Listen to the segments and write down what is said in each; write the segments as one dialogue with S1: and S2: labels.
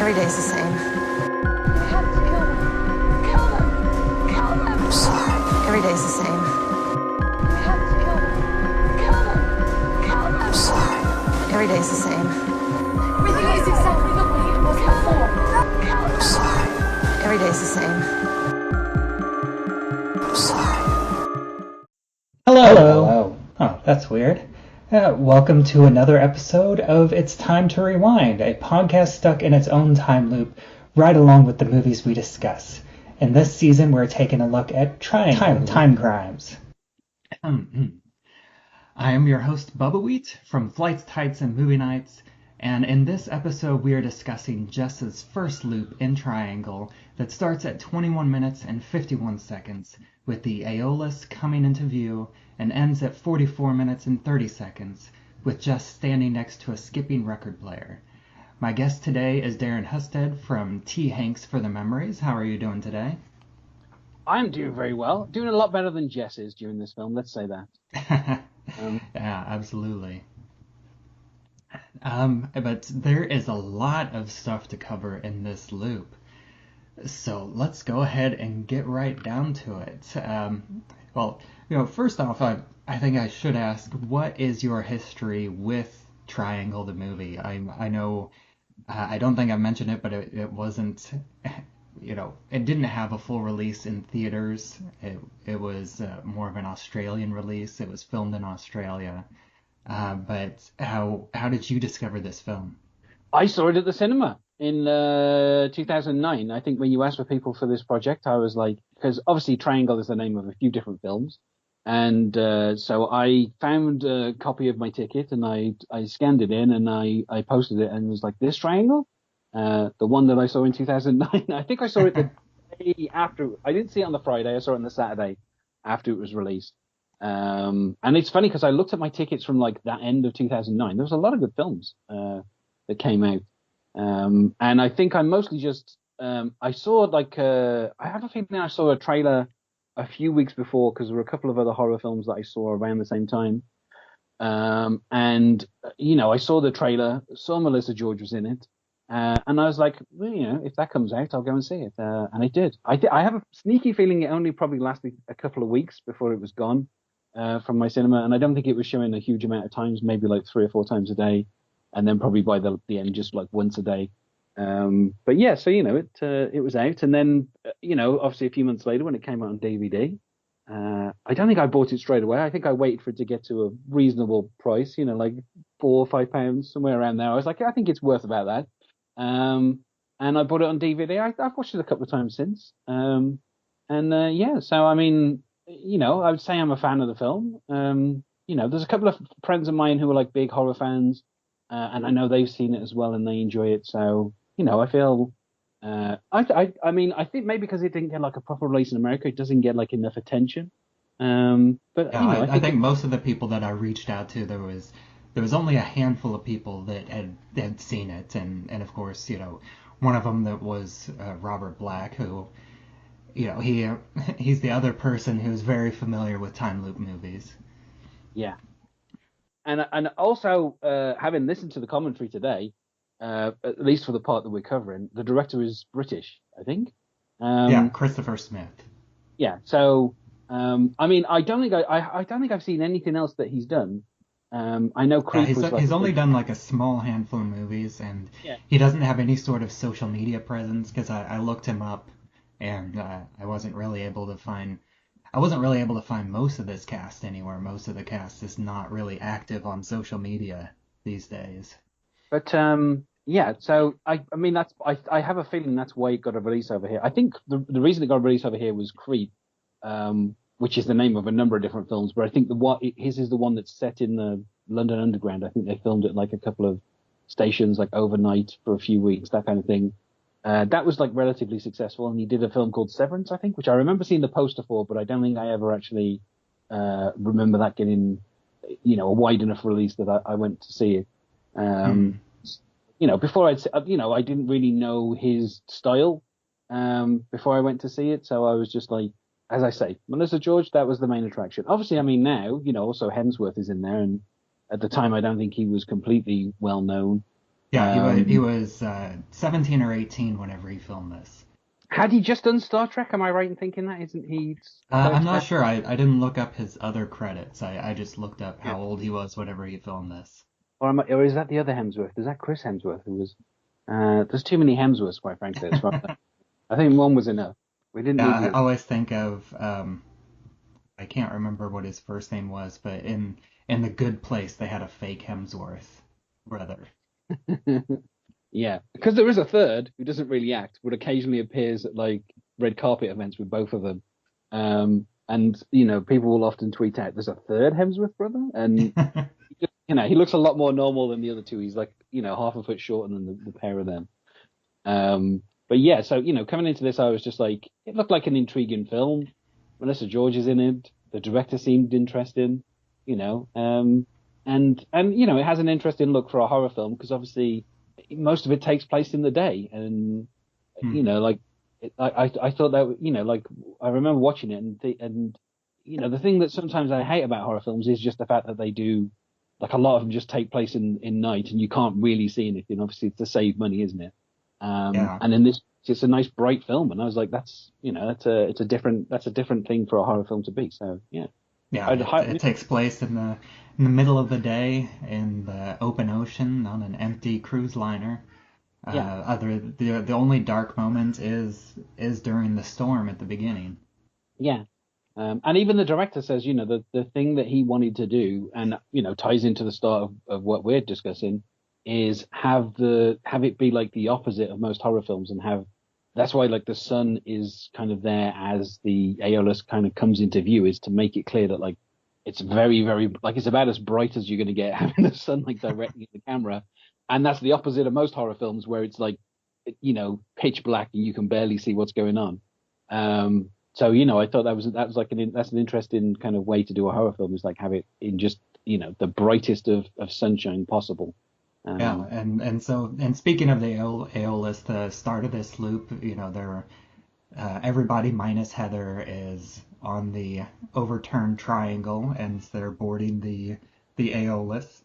S1: Every day's the same.
S2: We have to kill them. Kill them. Kill them.
S1: I'm sorry. Every day's the same.
S2: We have to kill them. Kill them. Kill them.
S1: I'm sorry. Every day's the same.
S2: Everything is exactly the way it was before. Kill them.
S1: I'm sorry. Every day's the same. I'm sorry.
S3: Hello. Oh, that's weird. Welcome to another episode of It's Time to Rewind, a podcast stuck in its own time loop, right along with the movies we discuss. In this season, we're taking a look at time crimes. I am your host, Bubbawheat, from Flights, Tights, and Movie Nights, and in this episode, we are discussing Jess's first loop in Triangle that starts at 21 minutes and 51 seconds, with the Aeolus coming into view, and ends at 44 minutes and 30 seconds, with Jess standing next to a skipping record player. My guest today is Darren Husted from T. Hanks for the Memories. How are you doing today?
S4: I'm doing very well. Doing a lot better than Jess is during this film, let's say that.
S3: Yeah, absolutely. But there is a lot of stuff to cover in this loop. So let's go ahead and get right down to it. First off, I think I should ask, what is your history with Triangle, the movie? I know, I don't think I mentioned it, but it wasn't, it didn't have a full release in theaters. It was more of an Australian release. It was filmed in Australia. But how did you discover this film?
S4: I saw it at the cinema in 2009. I think when you asked for people for this project, I was like, because obviously Triangle is the name of a few different films. And so I found a copy of my ticket and I scanned it in and I posted it and was like, this Triangle? The one that I saw in 2009. I think I saw it the day after. I didn't see it on the Friday. I saw it on the Saturday after it was released. And it's funny because I looked at my tickets from like that end of 2009. There was a lot of good films that came out. And I think I mostly just, I saw like, I have a feeling I saw a trailer a few weeks before because there were a couple of other horror films that I saw around the same time. I saw the trailer, saw Melissa George was in it. And I was like, well, if that comes out, I'll go and see it. And it did. I have a sneaky feeling it only probably lasted a couple of weeks before it was gone from my cinema. And I don't think it was showing a huge amount of times, maybe like 3 or 4 times a day. And then probably by the end, just like once a day. But yeah, so, it was out. And then, obviously a few months later when it came out on DVD, I don't think I bought it straight away. I think I waited for it to get to a reasonable price, like £4 or £5, somewhere around there. I was like, I think it's worth about that. And I bought it on DVD. I've watched it a couple of times since. So I mean, I would say I'm a fan of the film. There's a couple of friends of mine who are like big horror fans, and I know they've seen it as well and they enjoy it. So, I feel, I mean, I think maybe because it didn't get like a proper release in America, it doesn't get like enough attention.
S3: I think most of the people that I reached out to, there was only a handful of people that had seen it, and of course, one of them that was Robert Black, who, he's the other person who's very familiar with time loop movies.
S4: Yeah, and also having listened to the commentary today, at least for the part that we're covering, the director is British, I think.
S3: Christopher Smith.
S4: Yeah, so I mean, I don't think I've seen anything else that he's done. I know Creep
S3: he's only done like a small handful of movies, and he doesn't have any sort of social media presence because I looked him up, and I wasn't really able to find most of this cast anywhere. Most of the cast is not really active on social media these days.
S4: But so I mean I have a feeling that's why it got a release over here. I think the reason it got a release over here was Creep. Which is the name of a number of different films, but I think his is the one that's set in the London Underground. I think they filmed it like a couple of stations, like overnight for a few weeks, that kind of thing. That was like relatively successful, and he did a film called Severance, I think, which I remember seeing the poster for, but I don't think I ever actually remember that getting, a wide enough release that I went to see it. Before I didn't really know his style before I went to see it, so I was just like, as I say, Melissa George, that was the main attraction. Obviously, I mean, now, also Hemsworth is in there, and at the time, I don't think he was completely well known.
S3: Yeah, he was 17 or 18 whenever he filmed this.
S4: Had he just done Star Trek? Am I right in thinking that? Isn't he?
S3: I'm not sure. I didn't look up his other credits. I just looked up how old he was whenever he filmed this.
S4: Or is that the other Hemsworth? Is that Chris Hemsworth who was? There's too many Hemsworths, quite frankly. It's right. I think one was enough. We didn't
S3: Yeah,
S4: need
S3: I always think of I can't remember what his first name was, but in The Good Place they had a fake Hemsworth brother.
S4: Yeah, because there is a third who doesn't really act, but occasionally appears at like red carpet events with both of them. And people will often tweet out, "There's a third Hemsworth brother," and he looks a lot more normal than the other two. He's like half a foot shorter than the pair of them. But yeah, so coming into this, I was just like, it looked like an intriguing film. Melissa George is in it. The director seemed interesting, and it has an interesting look for a horror film because obviously most of it takes place in the day, and I thought that I remember watching it, and the thing that sometimes I hate about horror films is just the fact that they do like a lot of them just take place in night, and you can't really see anything. Obviously, it's to save money, isn't it? And in this, it's a nice bright film, and I was like, that's a different thing for a horror film to be. So yeah.
S3: Yeah, it takes place in the middle of the day in the open ocean on an empty cruise liner. The only dark moment is during the storm at the beginning.
S4: Yeah. And even the director says, the thing that he wanted to do, and ties into the start of what we're discussing, is have it be like the opposite of most horror films, and that's why like the sun is kind of there as the Aeolus kind of comes into view, is to make it clear that like it's very, very like it's about as bright as you're going to get having the sun like directly at the camera, and that's the opposite of most horror films where it's like pitch black and you can barely see what's going on. So I thought that's an interesting kind of way to do a horror film, is like have it in just the brightest of sunshine possible.
S3: And speaking of the Aeolus, the start of this loop, everybody minus Heather is on the overturned triangle, and they're boarding the Aeolus,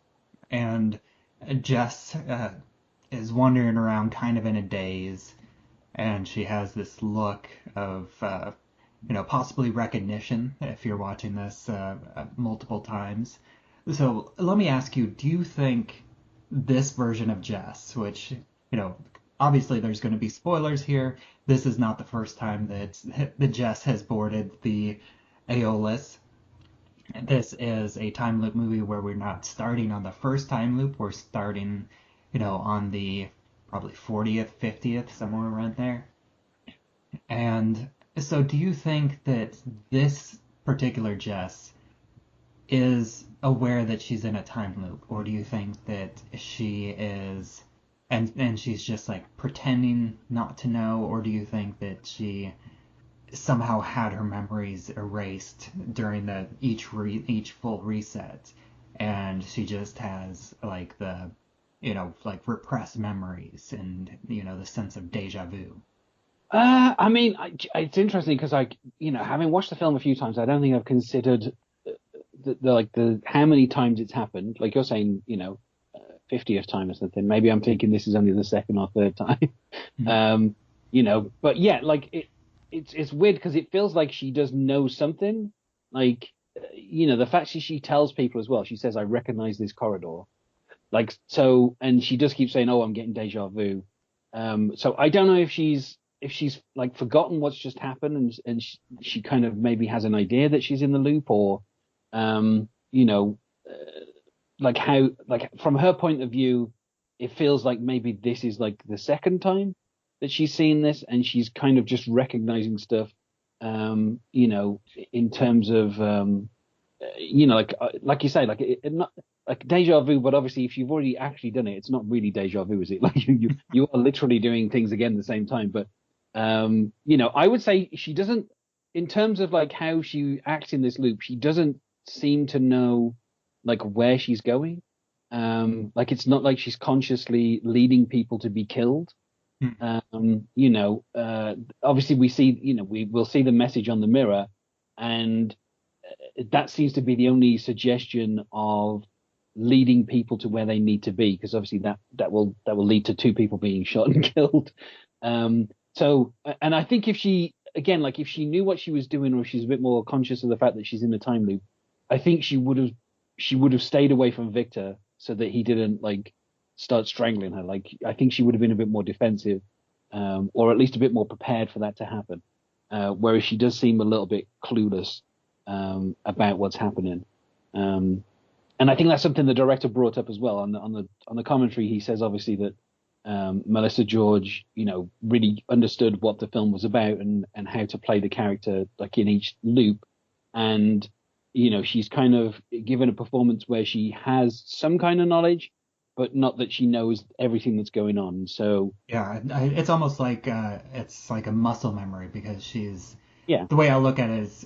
S3: and Jess is wandering around kind of in a daze, and she has this look of possibly recognition if you're watching this multiple times. So let me ask you, do you think this version of Jess, which, obviously there's going to be spoilers here, this is not the first time that Jess has boarded the Aeolus. This is a time loop movie where we're not starting on the first time loop, we're starting, on the probably 40th, 50th, somewhere around there. And so do you think that this particular Jess is aware that she's in a time loop, or do you think that she is and she's just like pretending not to know, or do you think that she somehow had her memories erased during each full reset, and she just has like the like repressed memories and the sense of deja vu?
S4: I mean, it's interesting because having watched the film a few times, I don't think I've considered the how many times it's happened. Like you're saying, 50th time or something. Maybe I'm thinking this is only the second or third time. Mm-hmm. But yeah, like it's weird because it feels like she does know something. Like, the fact she tells people as well. She says, "I recognize this corridor." Like, so, and she does keep saying, "Oh, I'm getting deja vu." So I don't know if she's like forgotten what's just happened, and she kind of maybe has an idea that she's in the loop, or like how, like from her point of view, it feels like maybe this is like the second time that she's seen this, and she's kind of just recognizing stuff, in terms of, like you say, like it not like deja vu, but obviously if you've already actually done it, it's not really deja vu, is it? Like you are literally doing things again at the same time. But I would say she doesn't, in terms of like how she acts in this loop, she doesn't seem to know like where she's going. Like it's not like she's consciously leading people to be killed. Obviously we see, we'll see the message on the mirror, and that seems to be the only suggestion of leading people to where they need to be, because obviously that will lead to 2 people being shot and killed. So, and I think if she knew what she was doing, or she's a bit more conscious of the fact that she's in a time loop, I think she would have stayed away from Victor so that he didn't like start strangling her. Like, I think she would have been a bit more defensive, or at least a bit more prepared for that to happen. Whereas she does seem a little bit clueless about what's happening. And I think that's something the director brought up as well on the commentary. He says obviously that Melissa George, really understood what the film was about and how to play the character like in each loop. And, she's kind of given a performance where she has some kind of knowledge, but not that she knows everything that's going on. So
S3: yeah, it's almost like it's like a muscle memory, because
S4: yeah.
S3: The way I look at it is,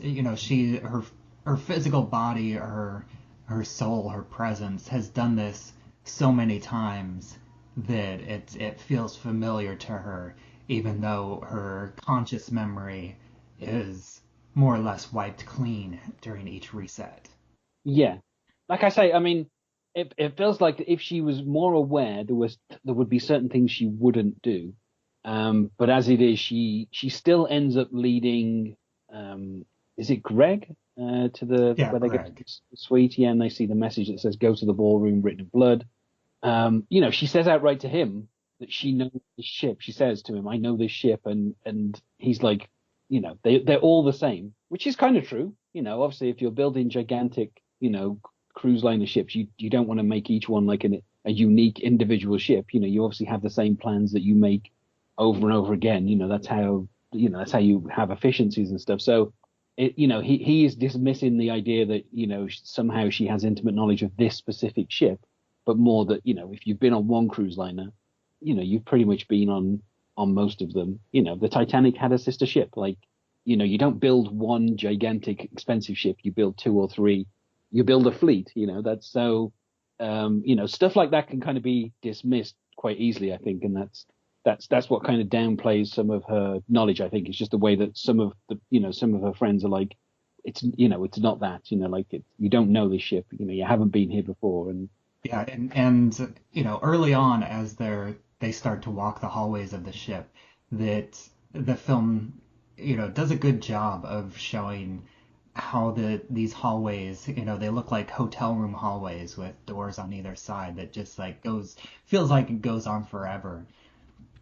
S3: her physical body, her soul, her presence has done this so many times that it feels familiar to her, even though her conscious memory is more or less wiped clean during each reset.
S4: Yeah. Like I say, I mean, it feels like if she was more aware, there would be certain things she wouldn't do. But as it is, she still ends up leading, is it Greg? To the where they
S3: Greg.
S4: go to the suite, and they see the message that says "Go to the ballroom," written in blood. She says outright to him that she knows this ship. She says to him, "I know this ship," and he's like, they're all the same, which is kind of true. Obviously, if you're building gigantic, cruise liner ships, you don't want to make each one like a unique individual ship. You obviously have the same plans that you make over and over again. That's how you have efficiencies and stuff. So. He is dismissing the idea that, somehow she has intimate knowledge of this specific ship, but more that, if you've been on one cruise liner, you've pretty much been on most of them. The Titanic had a sister ship. Like, you don't build one gigantic expensive ship. You build 2 or 3. You build a fleet. That's so, stuff like that can kind of be dismissed quite easily, I think. And that's what kind of downplays some of her knowledge. I think it's just the way that some of her friends are like, it's not that, you don't know this ship, you haven't been here before. And
S3: yeah, and early on, as they start to walk the hallways of the ship, that the film does a good job of showing how these hallways, they look like hotel room hallways with doors on either side that just like feels like it goes on forever.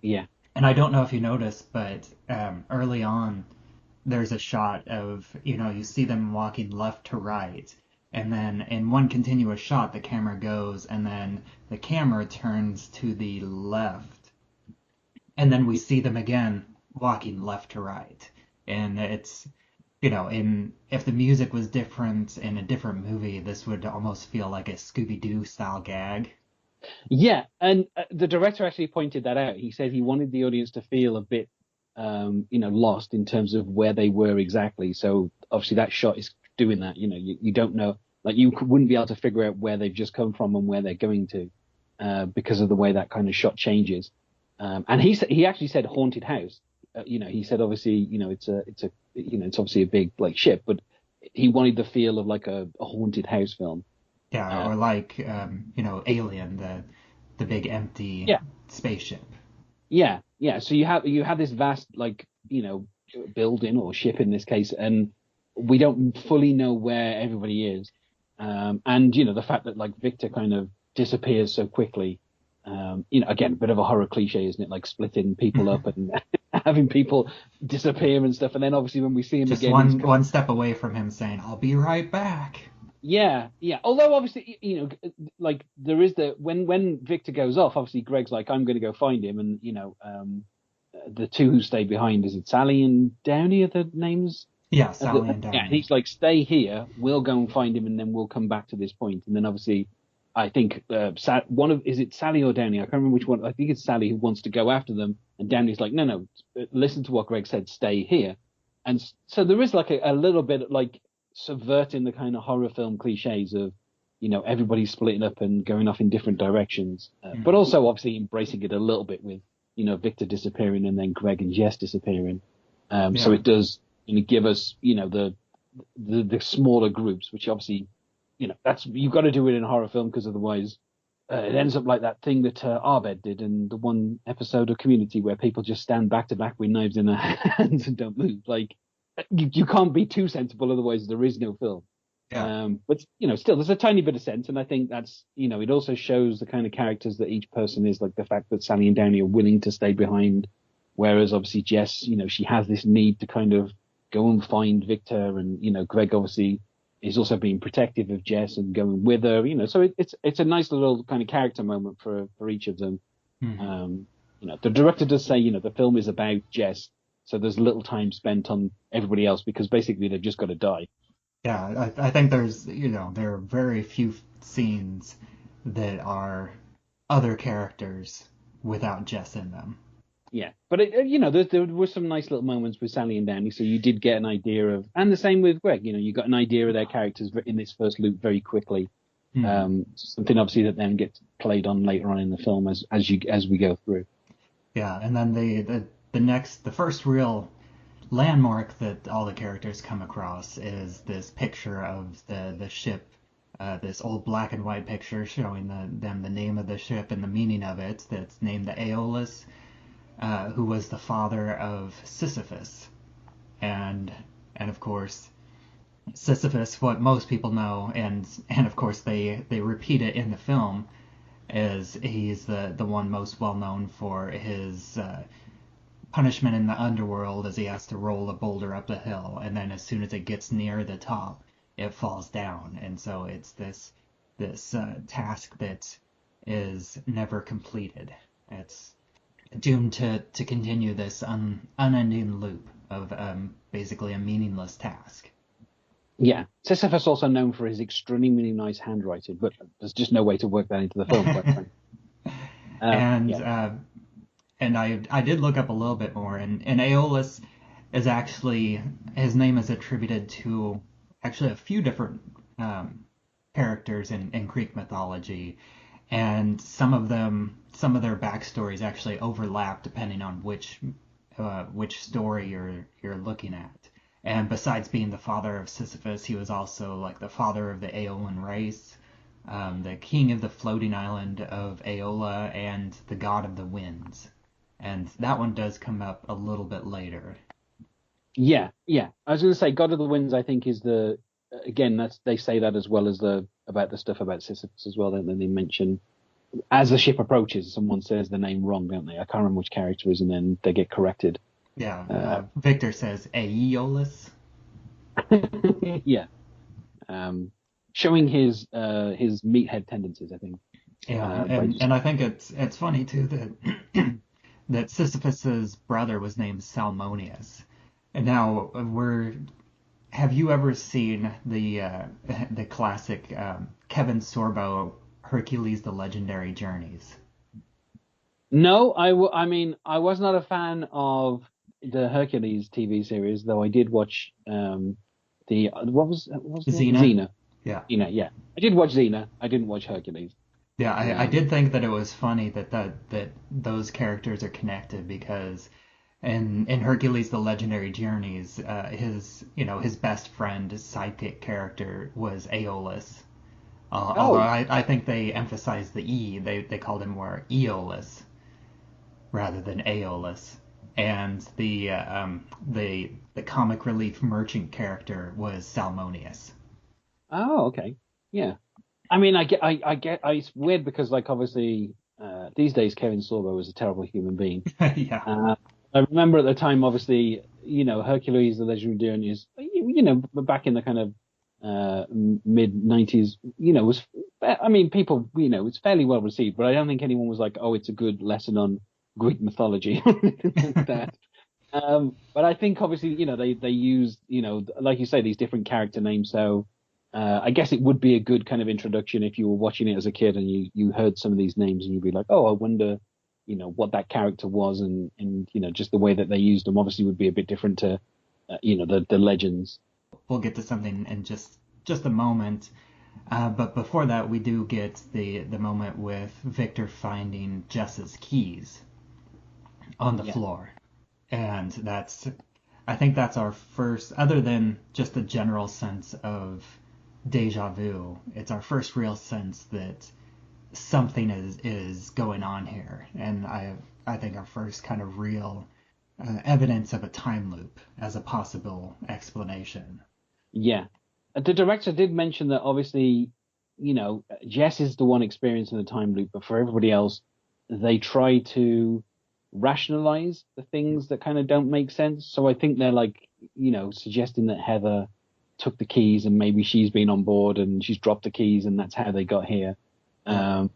S4: Yeah.
S3: And I don't know if you noticed, but early on, there's a shot of, you see them walking left to right. And then in one continuous shot, the camera goes, and then the camera turns to the left. And then we see them again walking left to right. And it's, if the music was different in a different movie, this would almost feel like a Scooby-Doo style gag.
S4: Yeah, and the director actually pointed that out. He said he wanted the audience to feel a bit, lost in terms of where they were exactly. So obviously that shot is doing that. You don't know, like you wouldn't be able to figure out where they've just come from and where they're going to, because of the way that kind of shot changes. And he actually said haunted house. He said obviously, it's obviously a big like ship, but he wanted the feel of like a haunted house film.
S3: Yeah, or like, Alien, the big empty spaceship.
S4: Yeah. So you have this vast, like, building or ship in this case, and we don't fully know where everybody is. And, the fact that, like, Victor kind of disappears so quickly, again, a bit of a horror cliche, isn't it? Like splitting people up and having people disappear and stuff. And then obviously when we see him
S3: just
S4: again,
S3: one step away from him saying, "I'll be right back."
S4: Yeah. Although obviously, like there is when Victor goes off, obviously Greg's like, I'm going to go find him, and the 2 who stay behind, is it Sally and Downey are the names?
S3: Yeah, Sally and Downey.
S4: Yeah, he's like, stay here, we'll go and find him, and then we'll come back to this point. And then obviously, I think is it Sally or Downey? I can't remember which one. I think it's Sally who wants to go after them, and Downey's like, no, listen to what Greg said, stay here. And so there is like a little bit like subverting the kind of horror film cliches of, everybody splitting up and going off in different directions, but also obviously embracing it a little bit with, Victor disappearing and then Greg and Jess disappearing. So it does give us, the smaller groups, which obviously that's you've got to do it in a horror film because otherwise it ends up like that thing that Abed did in the one episode of Community where people just stand back to back with knives in their hands and don't move. Like you can't be too sensible, otherwise there is no film.
S3: Yeah.
S4: But still, there's a tiny bit of sense, and I think that's it also shows the kind of characters that each person is. Like the fact that Sally and Downey are willing to stay behind, whereas obviously Jess, she has this need to kind of go and find Victor, and Greg obviously is also being protective of Jess and going with her. So it's a nice little kind of character moment for each of them.
S3: Mm-hmm.
S4: The director does say the film is about Jess, so there's little time spent on everybody else because basically they've just got to die.
S3: Yeah, I think there's, there are very few scenes that are other characters without Jess in them.
S4: Yeah, but there were some nice little moments with Sally and Danny, so you did get an idea of, and the same with Greg. You got an idea of their characters in this first loop very quickly. Something obviously that then gets played on later on in the film as we go through.
S3: Yeah, and then the first real landmark that all the characters come across is this picture of the ship, this old black and white picture showing them the name of the ship and the meaning of it. That's named the Aeolus, who was the father of Sisyphus, and of course Sisyphus, what most people know, and of course they repeat it in the film, is he's the one most well known for his punishment in the underworld, as he has to roll a boulder up a hill, and then as soon as it gets near the top, it falls down. And so it's this task that is never completed. It's doomed to continue this unending loop of basically a meaningless task.
S4: Yeah, Sisyphus also known for his extremely nice handwriting, but there's just no way to work that into the film. Quite frankly.
S3: And I did look up a little bit more, and Aeolus is actually, his name is attributed to actually a few different characters in Greek mythology, and some of their backstories actually overlap depending on which story you're looking at. And besides being the father of Sisyphus, he was also like the father of the Aeolian race, the king of the floating island of Aeola, and the god of the winds. And that one does come up a little bit later.
S4: Yeah. I was going to say, God of the Winds, I think, is they say that as well as about the stuff about Sisyphus as well, don't they? They mention, as the ship approaches, someone says the name wrong, don't they? I can't remember which character it is, and then they get corrected.
S3: Yeah, Victor says Aeolus.
S4: Yeah. Showing his meathead tendencies, I think.
S3: Yeah, and I think it's funny, too, that that Sisyphus's brother was named Salmonius. And now, have you ever seen the classic Kevin Sorbo Hercules: The Legendary Journeys?
S4: No, I mean, I was not a fan of the Hercules TV series, though I did watch what was
S3: Xena?
S4: Xena.
S3: Yeah.
S4: Xena, yeah. I did watch Xena. I didn't watch Hercules.
S3: Yeah, I did think that it was funny that those characters are connected, because in Hercules: The Legendary Journeys, his best friend, his sidekick character was Aeolus. Although I think they emphasized the E, they called him more Aeolus rather than Aeolus. And the comic relief merchant character was Salmonius.
S4: Oh, okay. Yeah. I mean, I get, it's weird because, like, obviously, these days Kevin Sorbo is a terrible human being.
S3: Yeah.
S4: I remember at the time, obviously, Hercules: The Legendary Journeys, back in the kind of mid 90s, people, it's fairly well received, but I don't think anyone was like, oh, it's a good lesson on Greek mythology or anything like that. But I think obviously, they used, like you say, these different character names. So I guess it would be a good kind of introduction if you were watching it as a kid and you heard some of these names and you'd be like, oh, I wonder, what that character was, and just the way that they used them obviously would be a bit different to, the legends.
S3: We'll get to something in just a moment. But before that, we do get the moment with Victor finding Jess's keys on the floor. And I think that's our first, other than just the general sense of deja vu. It's our first real sense that something is going on here, and I think our first kind of real evidence of a time loop as a possible explanation.
S4: Yeah. The director did mention that obviously, Jess is the one experiencing the time loop, but for everybody else, they try to rationalize the things that kind of don't make sense. So I think they're like, suggesting that Heather took the keys and maybe she's been on board and she's dropped the keys and that's how they got here. And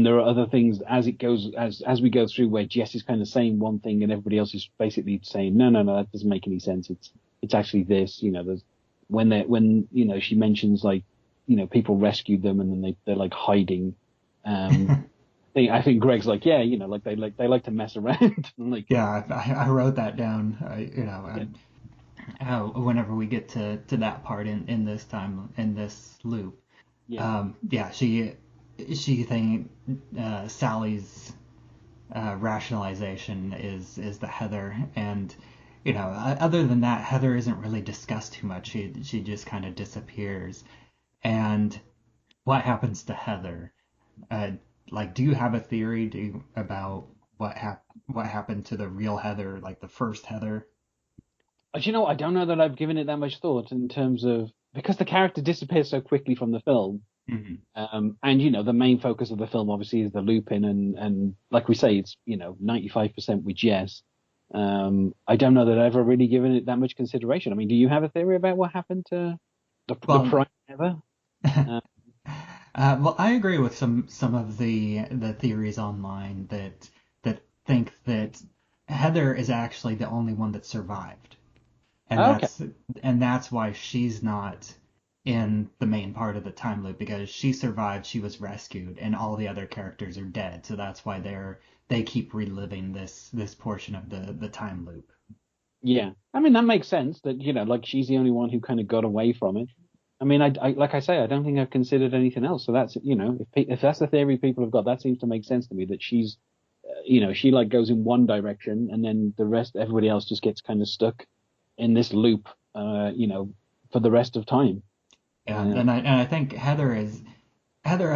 S4: there are other things as it goes, as we go through where Jess is kind of saying one thing and everybody else is basically saying, no, that doesn't make any sense. It's actually this, there's when she mentions like, people rescued them and then they're like hiding. I think Greg's like, yeah, like they like to mess around. Like,
S3: yeah, I wrote that down. Whenever we get to that part in this time in this loop, she think Sally's rationalization is the Heather, and other than that, Heather isn't really discussed too much. She just kind of disappears, and what happens to Heather? Do you have a theory about what happened to the real Heather, like the first Heather?
S4: I don't know that I've given it that much thought in terms of because the character disappears so quickly from the film.
S3: Mm-hmm.
S4: And the main focus of the film obviously is the loop-in and like we say, it's 95% with Jess. I don't know that I've ever really given it that much consideration. I mean, do you have a theory about what happened to the prime Heather?
S3: Well, I agree with some of the theories online that think that Heather is actually the only one that survived, and that's why she's not in the main part of the time loop, because she survived, she was rescued, and all the other characters are dead. So that's why they keep reliving this portion of the time loop.
S4: Yeah, I mean that makes sense. That like she's the only one who kind of got away from it. I mean, I like I say, I don't think I've considered anything else. So that's if that's the theory people have got, that seems to make sense to me. That she's, she like goes in one direction, and then everybody else just gets kind of stuck in this loop, for the rest of time.
S3: Yeah, and I think Heather as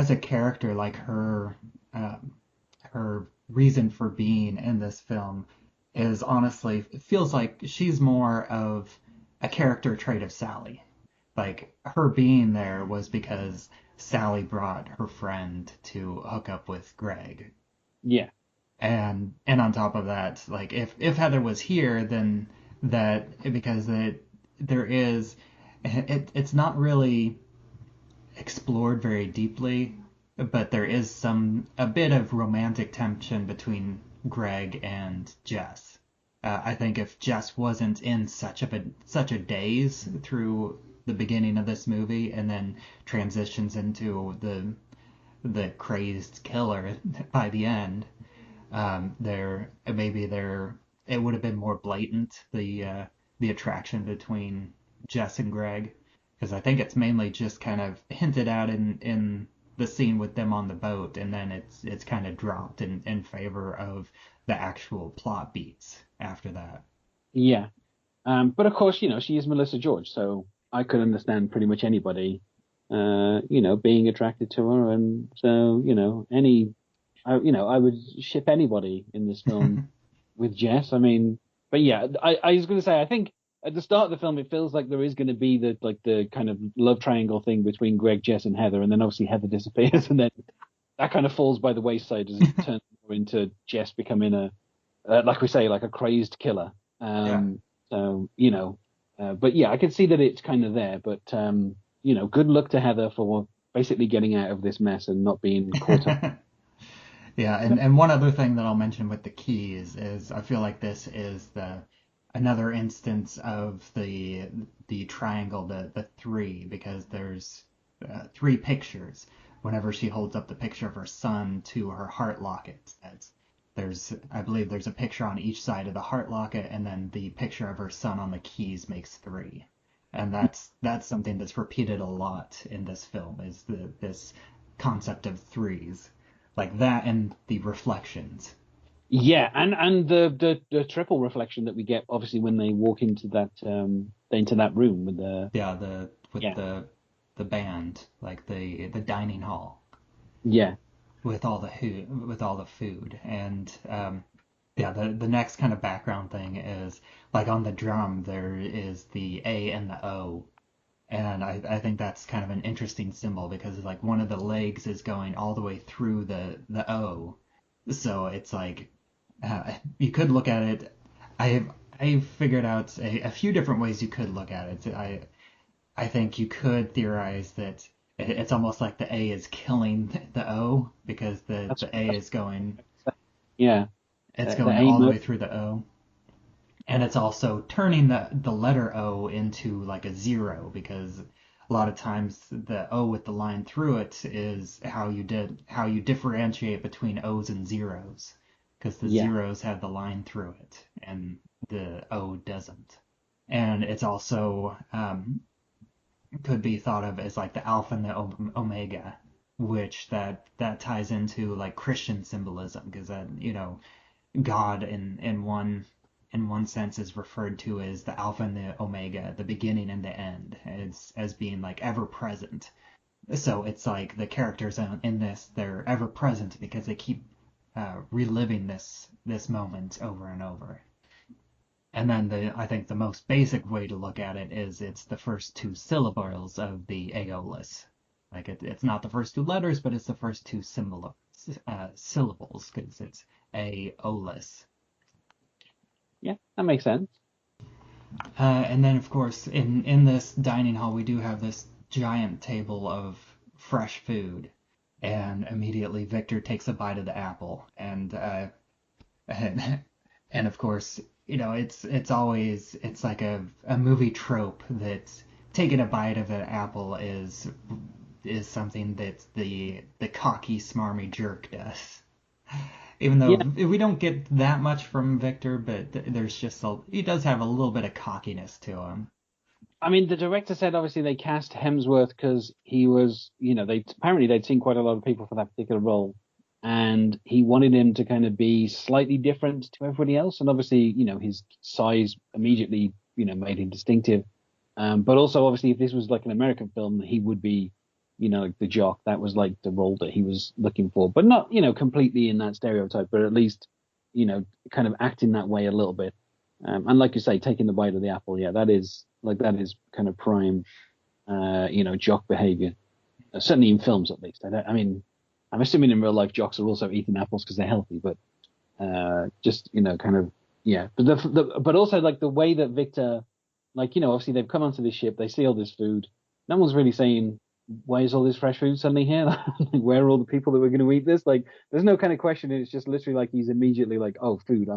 S3: a character, like her reason for being in this film is honestly, it feels like she's more of a character trait of Sally. Like her being there was because Sally brought her friend to hook up with Greg.
S4: Yeah.
S3: And on top of that, like if Heather was here, then it's not really explored very deeply, but there is a bit of romantic tension between Greg and Jess. I think if Jess wasn't in such a daze through the beginning of this movie and then transitions into the crazed killer by the end, it would have been more blatant, the attraction between Jess and Greg, because I think it's mainly just kind of hinted at in the scene with them on the boat, and then it's kind of dropped in favor of the actual plot beats after that.
S4: Yeah. But of course, she is Melissa George, so I could understand pretty much anybody, being attracted to her, and so I would ship anybody in this film with Jess. I mean, but yeah, I was going to say, I think at the start of the film, it feels like there is going to be the kind of love triangle thing between Greg, Jess, and Heather, and then obviously Heather disappears, and then that kind of falls by the wayside as it turns into Jess becoming like we say, like a crazed killer. So but yeah, I can see that it's kind of there, but good luck to Heather for basically getting out of this mess and not being caught up.
S3: Yeah, and one other thing that I'll mention with the keys is I feel like this is another instance of the triangle, the three, because there's three pictures whenever she holds up the picture of her son to her heart locket. I believe there's a picture on each side of the heart locket, and then the picture of her son on the keys makes three. And that's something that's repeated a lot in this film, is this concept of threes. Like that and the reflections.
S4: Yeah, and the triple reflection that we get obviously when they walk into that room with the
S3: the band, like the dining hall
S4: Yeah.
S3: with all the food. And yeah, the next kind of background thing is like on the drum there is the A and the O. And I think that's kind of an interesting symbol because like one of the legs is going all the way through the O. So it's like you could look at it. I've figured out a few different ways you could look at it. I think you could theorize that it's almost like the A is killing the O because the A is going
S4: Yeah.
S3: it's
S4: The
S3: going
S4: aim
S3: all the
S4: of,
S3: way through the O. And it's also turning the letter O into like a zero because a lot of times the O with the line through it is how you differentiate between O's and zeros because the
S4: yeah.
S3: zeros have the line through it and the O doesn't. And it's also could be thought of as like the alpha and the omega, which that ties into like Christian symbolism because that God in one sense is referred to as the alpha and the omega, the beginning and the end, as being like ever present. So it's like the characters in this, they're ever present because they keep reliving this moment over and over. And then I think the most basic way to look at it is it's the first two syllables of the Aeolus. Like it's not the first two letters, but it's the first two syllables because it's Aeolus.
S4: Yeah, that makes sense.
S3: And then, of course, in this dining hall, we do have this giant table of fresh food. And immediately Victor takes a bite of the apple. And of course, it's like a movie trope that taking a bite of an apple is something that the cocky, smarmy jerk does. Even though
S4: Yeah.
S3: we don't get that much from Victor, but there's just he does have a little bit of cockiness to him.
S4: I mean, the director said obviously they cast Hemsworth because he was, apparently they'd seen quite a lot of people for that particular role, and he wanted him to kind of be slightly different to everybody else. And obviously, his size immediately, made him distinctive. But also, obviously, if this was like an American film, he would be, like the jock. That was like the role that he was looking for, but not, completely in that stereotype, but at least, kind of acting that way a little bit. And like you say, taking the bite of the apple, yeah, that is kind of prime, jock behavior. Certainly in films, at least. I mean, I'm assuming in real life, jocks are also eating apples because they're healthy, but just kind of yeah. But also like the way that Victor, like obviously they've come onto this ship, they see all this food. No one's really saying why is all this fresh food suddenly here? Like, where are all the people that were going to eat this? Like, there's no kind of question. It's just literally like he's immediately like, oh, food.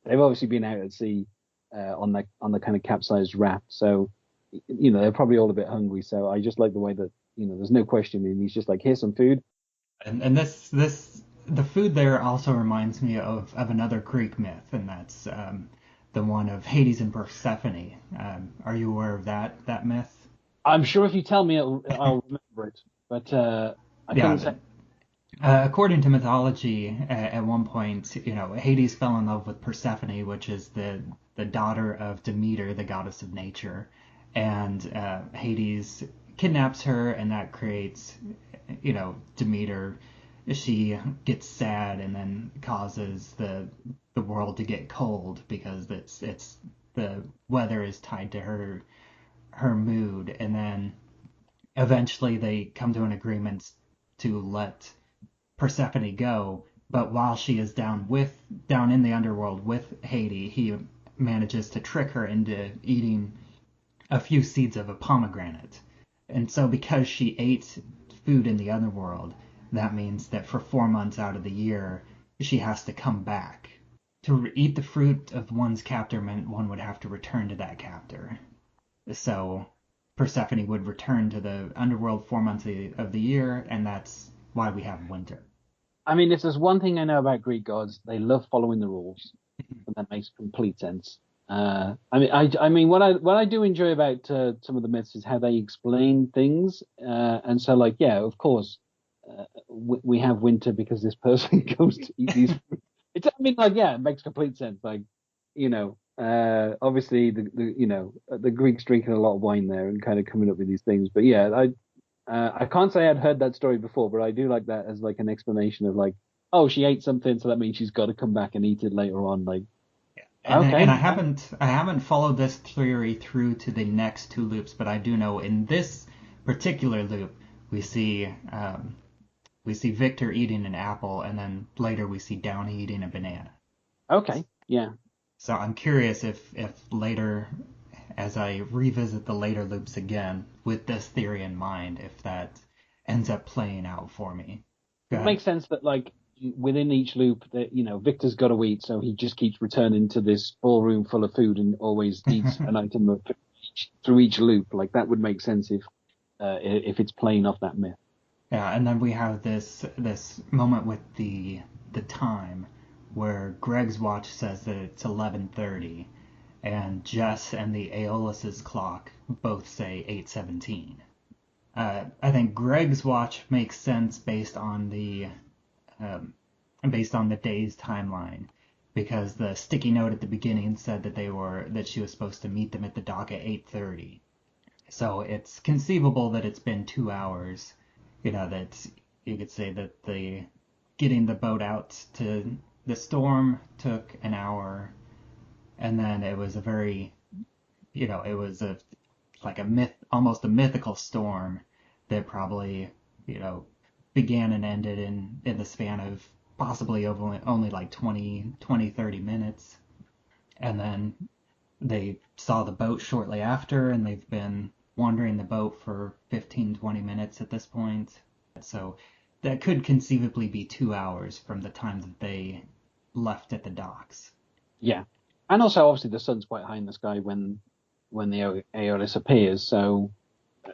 S4: They've obviously been out at sea on the kind of capsized raft, so they're probably all a bit hungry. So I just like the way that there's no question, and he's just like, here's some food.
S3: And the food there also reminds me of another Greek myth, and that's the one of Hades and Persephone. Are you aware of that myth?
S4: I'm sure if you tell me, I'll remember it, but I couldn't say.
S3: According to mythology, at one point, Hades fell in love with Persephone, which is the daughter of Demeter, the goddess of nature, and Hades kidnaps her, and that creates, Demeter. She gets sad and then causes the world to get cold because it's the weather is tied to her mood, and then eventually they come to an agreement to let Persephone go, but while she is down in the underworld with Hades, he manages to trick her into eating a few seeds of a pomegranate. And so because she ate food in the underworld, that means that for 4 months out of the year, she has to come back. To eat the fruit of one's captor meant one would have to return to that captor. So Persephone would return to the underworld 4 months of the year, and that's why we have winter.
S4: I mean, if there's one thing I know about Greek gods, they love following the rules, and that makes complete sense. I mean, what I do enjoy about some of the myths is how they explain things, and so like, yeah, of course, we have winter because this person goes to eat these fruits. I mean, like, yeah, it makes complete sense. Like, Obviously, the Greeks drinking a lot of wine there and kind of coming up with these things. But yeah, I can't say I'd heard that story before, but I do like that as like an explanation of like, oh, she ate something, so that means she's got to come back and eat it later on. Like,
S3: And
S4: okay,
S3: I haven't followed this theory through to the next two loops, but I do know in this particular loop we see Victor eating an apple, and then later we see Downey eating a banana.
S4: okay, yeah.
S3: So I'm curious if later, as I revisit the later loops again with this theory in mind, if that ends up playing out for me. Go
S4: It
S3: ahead.
S4: makes sense that like within each loop that Victor's got to eat, so he just keeps returning to this ballroom full of food and always eats an item through each loop. Like that would make sense if it's playing off that myth.
S3: Yeah, and then we have this moment with the time where Greg's watch says that it's 11:30, and Jess and the Aeolus's clock both say 8:17. I think Greg's watch makes sense um, based on the day's timeline, because the sticky note at the beginning said that she was supposed to meet them at the dock at 8:30. So it's conceivable that it's been 2 hours. That you could say that the getting the boat out to the storm took an hour, and then it was a very, it was like a myth, almost a mythical storm that probably, began and ended in the span of possibly only like 30 minutes. And then they saw the boat shortly after, and they've been wandering the boat for 15-20 minutes at this point. So that could conceivably be 2 hours from the time that they left at the docks.
S4: Yeah, and also obviously the sun's quite high in the sky when the Aeolus appears, so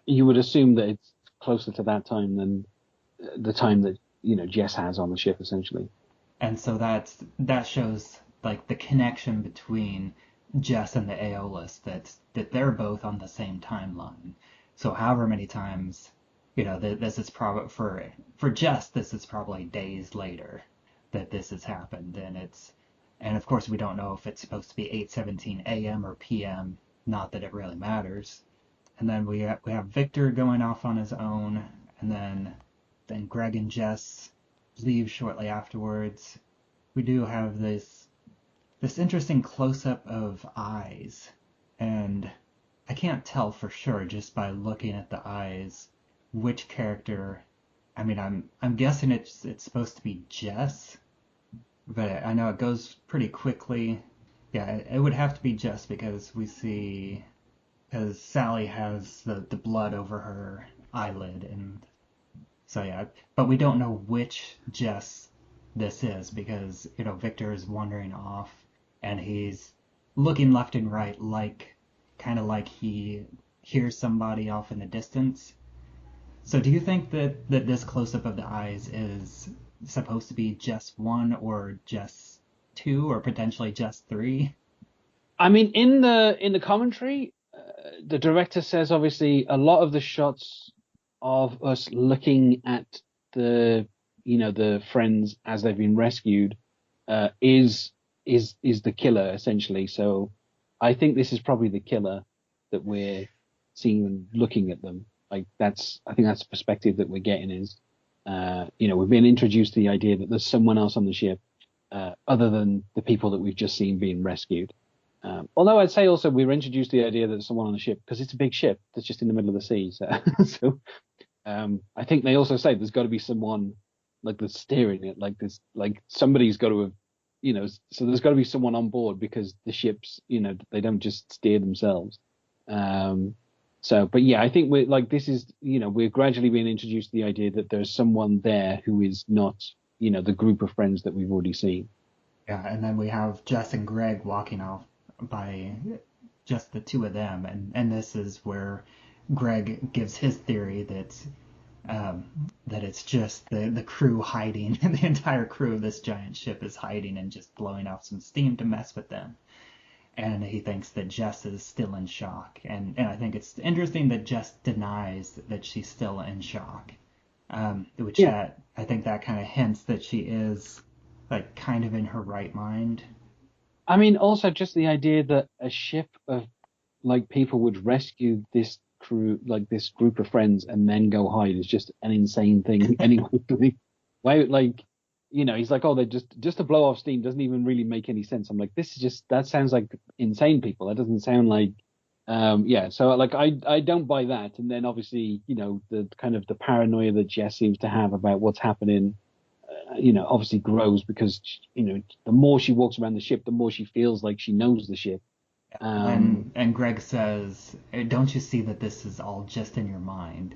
S4: you would assume that it's closer to that time than the time that Jess has on the ship essentially.
S3: And so that shows like the connection between Jess and the Aeolus, that they're both on the same timeline. So however many times, this is probably for Jess, this is probably days later that this has happened, and of course we don't know if it's supposed to be 8:17 a.m. or p.m. Not that it really matters. And then we have Victor going off on his own, and then Greg and Jess leave shortly afterwards. We do have this interesting close-up of eyes, and I can't tell for sure just by looking at the eyes which character. I mean, I'm guessing it's supposed to be Jess, but I know it goes pretty quickly. Yeah, it would have to be Jess, because Sally has the blood over her eyelid, and so yeah, but we don't know which Jess this is, because Victor is wandering off, and he's looking left and right, kind of like he hears somebody off in the distance. So do you think that this close-up of the eyes is supposed to be Jess 1 or Jess 2 or potentially Jess 3?
S4: I mean, in the commentary, the director says obviously a lot of the shots of us looking at the friends as they've been rescued is the killer essentially. So I think this is probably the killer that we're seeing and looking at them. I think that's the perspective that we're getting is, we've been introduced to the idea that there's someone else on the ship other than the people that we've just seen being rescued. Although I'd say also we were introduced to the idea that there's someone on the ship because it's a big ship that's just in the middle of the sea. So, I think they also say there's got to be someone like that's steering it, like this, like somebody's got to have, so there's got to be someone on board because the ships, they don't just steer themselves. But yeah, I think we're gradually being introduced to the idea that there's someone there who is not, the group of friends that we've already seen.
S3: Yeah, and then we have Jess and Greg walking off by just the two of them, and this is where Greg gives his theory that it's just the crew hiding, the entire crew of this giant ship is hiding and just blowing off some steam to mess with them. And he thinks that Jess is still in shock, and I think it's interesting that Jess denies that she's still in shock, that I think that kind of hints that she is like kind of in her right mind.
S4: I mean, also just the idea that a ship of like people would rescue this crew, like this group of friends, and then go hide is just an insane thing. Anyone would think. Why, like, he's like, oh, they just to blow off steam doesn't even really make any sense. I'm like, this is just that sounds like insane people. That doesn't sound like, yeah. So like, I don't buy that. And then obviously, the kind of the paranoia that Jess seems to have about what's happening obviously grows because, the more she walks around the ship, the more she feels like she knows the ship.
S3: And Greg says, "Don't you see that this is all just in your mind?"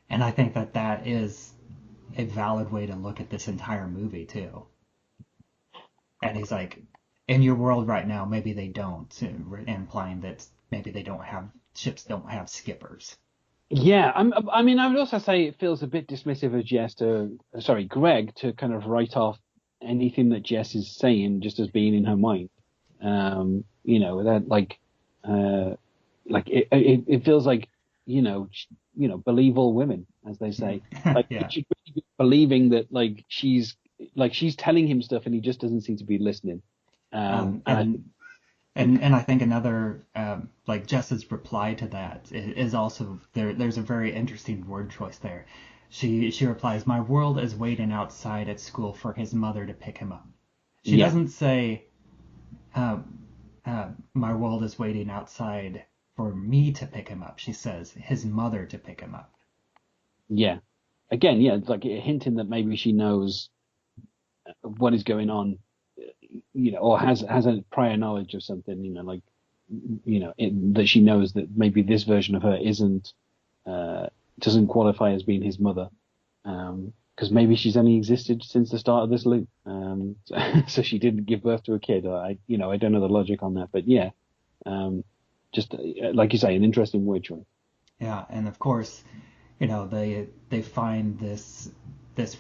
S3: And I think that is a valid way to look at this entire movie too. And he's like, "In your world right now, maybe they don't," implying that maybe they don't have ships don't have skippers.
S4: Yeah, I mean, I would also say it feels a bit dismissive of Greg to kind of write off anything that Jess is saying just as being in her mind. That it feels like, believe all women, as they say. Like
S3: Yeah.
S4: he should really be believing that she's telling him stuff and he just doesn't seem to be listening.
S3: Um,
S4: And I
S3: and and I think another like Jess's reply to that is also there's a very interesting word choice there. She replies, "My world is waiting outside at school for his mother to pick him up." She
S4: yeah,
S3: doesn't say, "My world is waiting outside for me to pick him up." She says, "His mother to pick him up."
S4: yeah. Again, yeah, it's like hinting that maybe she knows what is going on, or has a prior knowledge of something, that she knows that maybe this version of her isn't doesn't qualify as being his mother, because maybe she's only existed since the start of this loop, so she didn't give birth to a kid. I don't know the logic on that, but yeah, just like you say, an interesting word choice.
S3: Yeah, and of course, they find this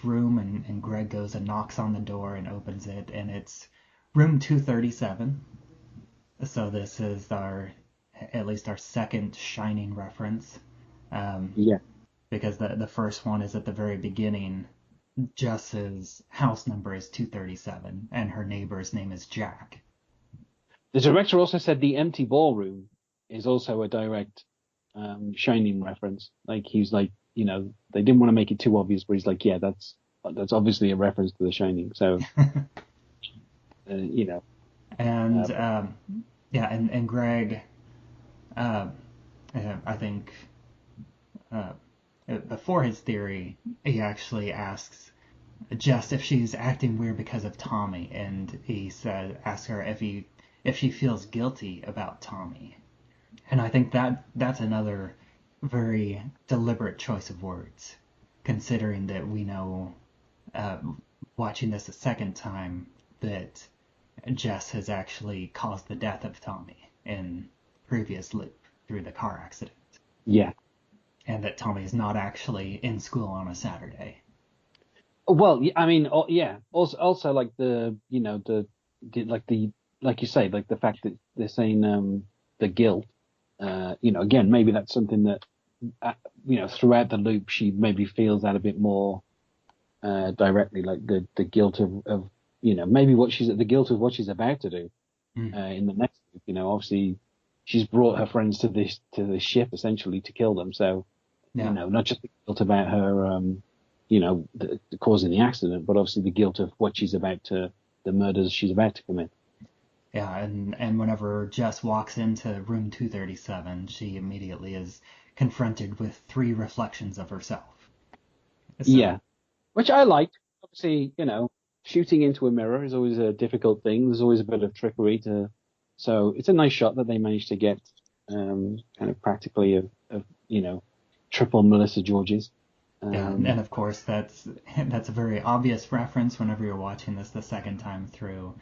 S3: room, and Greg goes and knocks on the door and opens it, and it's room 237. So this is at least our second Shining reference,
S4: Yeah.
S3: because the first one is at the very beginning. Jess's house number is 237, and her neighbor's name is Jack.
S4: The director also said the empty ballroom is also a direct Shining reference. Like he's like, they didn't want to make it too obvious, but he's like, yeah, that's obviously a reference to The Shining. So,
S3: And yeah, and Greg, uh, I think before his theory, he actually asks Jess if she's acting weird because of Tommy, and asks her if she feels guilty about Tommy. And I think that's another very deliberate choice of words, considering that we know, uh, watching this a second time, that Jess has actually caused the death of Tommy in previous loop through the car accident,
S4: yeah.
S3: and that Tommy is not actually in school on a Saturday.
S4: Well, I mean, yeah. Also, like like you say, like the fact that they're saying the guilt. Again, maybe that's something that throughout the loop she maybe feels that a bit more directly, like the guilt of maybe the guilt of what she's about to do in the next loop. Obviously she's brought her friends to this ship essentially to kill them. So
S3: Yeah.
S4: not just the guilt about her, causing the accident, but obviously the guilt of the murders she's about to commit.
S3: Yeah, and whenever Jess walks into room 237, she immediately is confronted with three reflections of herself. So,
S4: Yeah, which I liked. Obviously, shooting into a mirror is always a difficult thing. There's always a bit of trickery so it's a nice shot that they managed to get, kind of practically of triple Melissa George's.
S3: yeah, and of course that's a very obvious reference whenever you're watching this the second time through,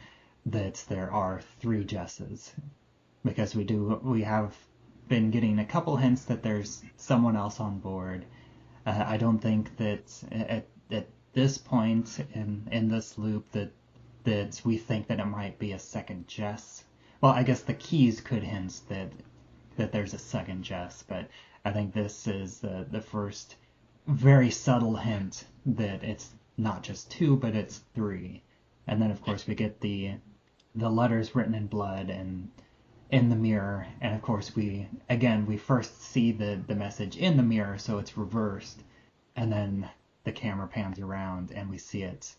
S3: that there are three Jesses, because we have been getting a couple hints that there's someone else on board. I don't think that at this point in this loop that we think that it might be a second Jess. Well, I guess the keys could hint that there's a second Jess, but I think this is the first very subtle hint that it's not just two, but it's three. And then of course we get the the letters written in blood and in the mirror. And of course, we first see the message in the mirror, so it's reversed, and then the camera pans around and we see it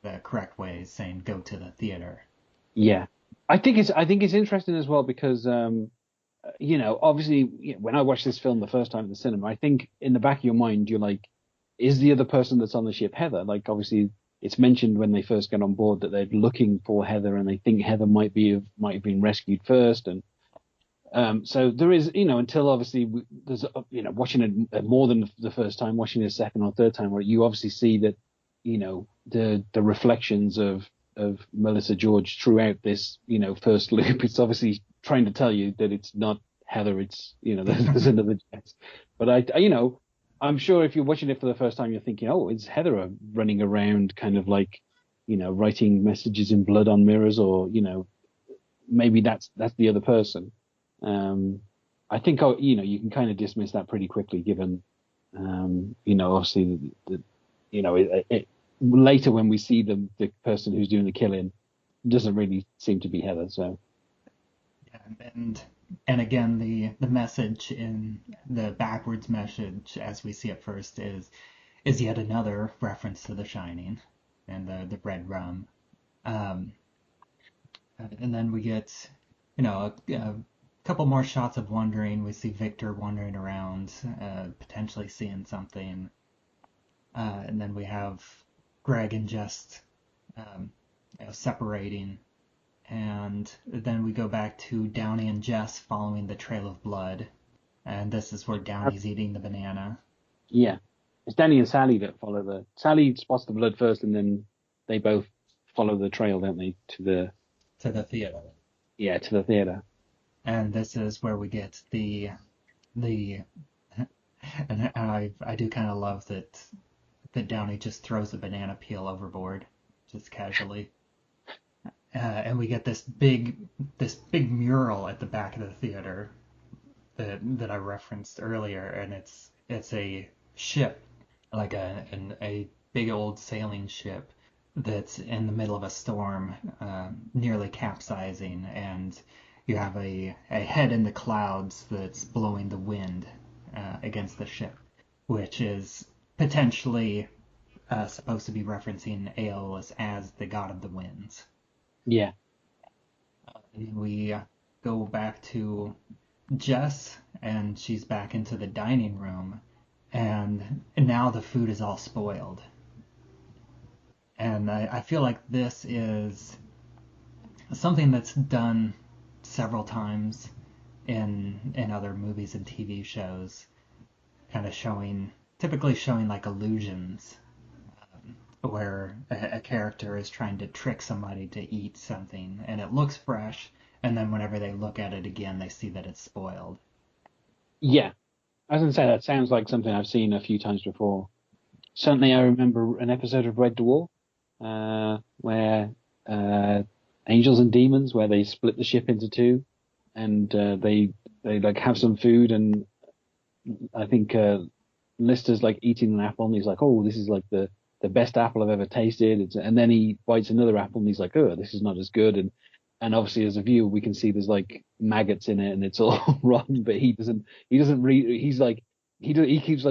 S3: the correct way, saying "Go to the theater."
S4: Yeah, I think it's interesting as well because obviously when I watched this film the first time in the cinema, I think in the back of your mind you're like, is the other person that's on the ship Heather? Like obviously it's mentioned when they first get on board that they're looking for Heather and they think Heather might have been rescued first, and so there is, until obviously there's, watching it more than the first time, watching it a second or third time, where you obviously see that, the reflections of Melissa George throughout this, first loop. It's obviously trying to tell you that it's not Heather, it's, there's another Jess. But I'm sure if you're watching it for the first time, you're thinking, oh, it's Heather running around kind of like, writing messages in blood on mirrors, or, maybe that's the other person. I think, you can kind of dismiss that pretty quickly, given, obviously later when we see the person who's doing the killing, doesn't really seem to be Heather. So,
S3: yeah, and again, the message in the backwards message, as we see it first, is yet another reference to The Shining and the red rum. And then we get, a couple more shots of wandering. We see Victor wandering around, potentially seeing something. And then we have Greg and Jess separating. And then we go back to Downey and Jess following the trail of blood. And this is where Downey's eating the banana.
S4: Yeah. It's Danny and Sally that follow Sally spots the blood first, and then they both follow the trail, don't they, to the
S3: theater.
S4: Yeah, to the theater.
S3: And this is where we get the and I do kind of love that Downey just throws a banana peel overboard, just casually. And we get this big mural at the back of the theater that I referenced earlier, and it's a ship, like a big old sailing ship that's in the middle of a storm, nearly capsizing, and you have a head in the clouds that's blowing the wind against the ship, which is potentially supposed to be referencing Aeolus as the god of the winds.
S4: Yeah.
S3: And we go back to Jess, and she's back into the dining room, and now the food is all spoiled. And I feel like this is something that's done several times in other movies and TV shows, kind of typically showing like illusions, where a character is trying to trick somebody to eat something, and it looks fresh, and then whenever they look at it again, they see that it's spoiled.
S4: Yeah. I was going to say, that sounds like something I've seen a few times before. Certainly I remember an episode of Red Dwarf, where Angels and Demons, where they split the ship into two, and they like have some food, and I think Lister's like eating an apple, and he's like, oh, this is like the best apple I've ever tasted. And then he bites another apple, and he's like, oh, this is not as good. And obviously as a viewer, we can see there's like maggots in it, and it's all rotten. But he keeps like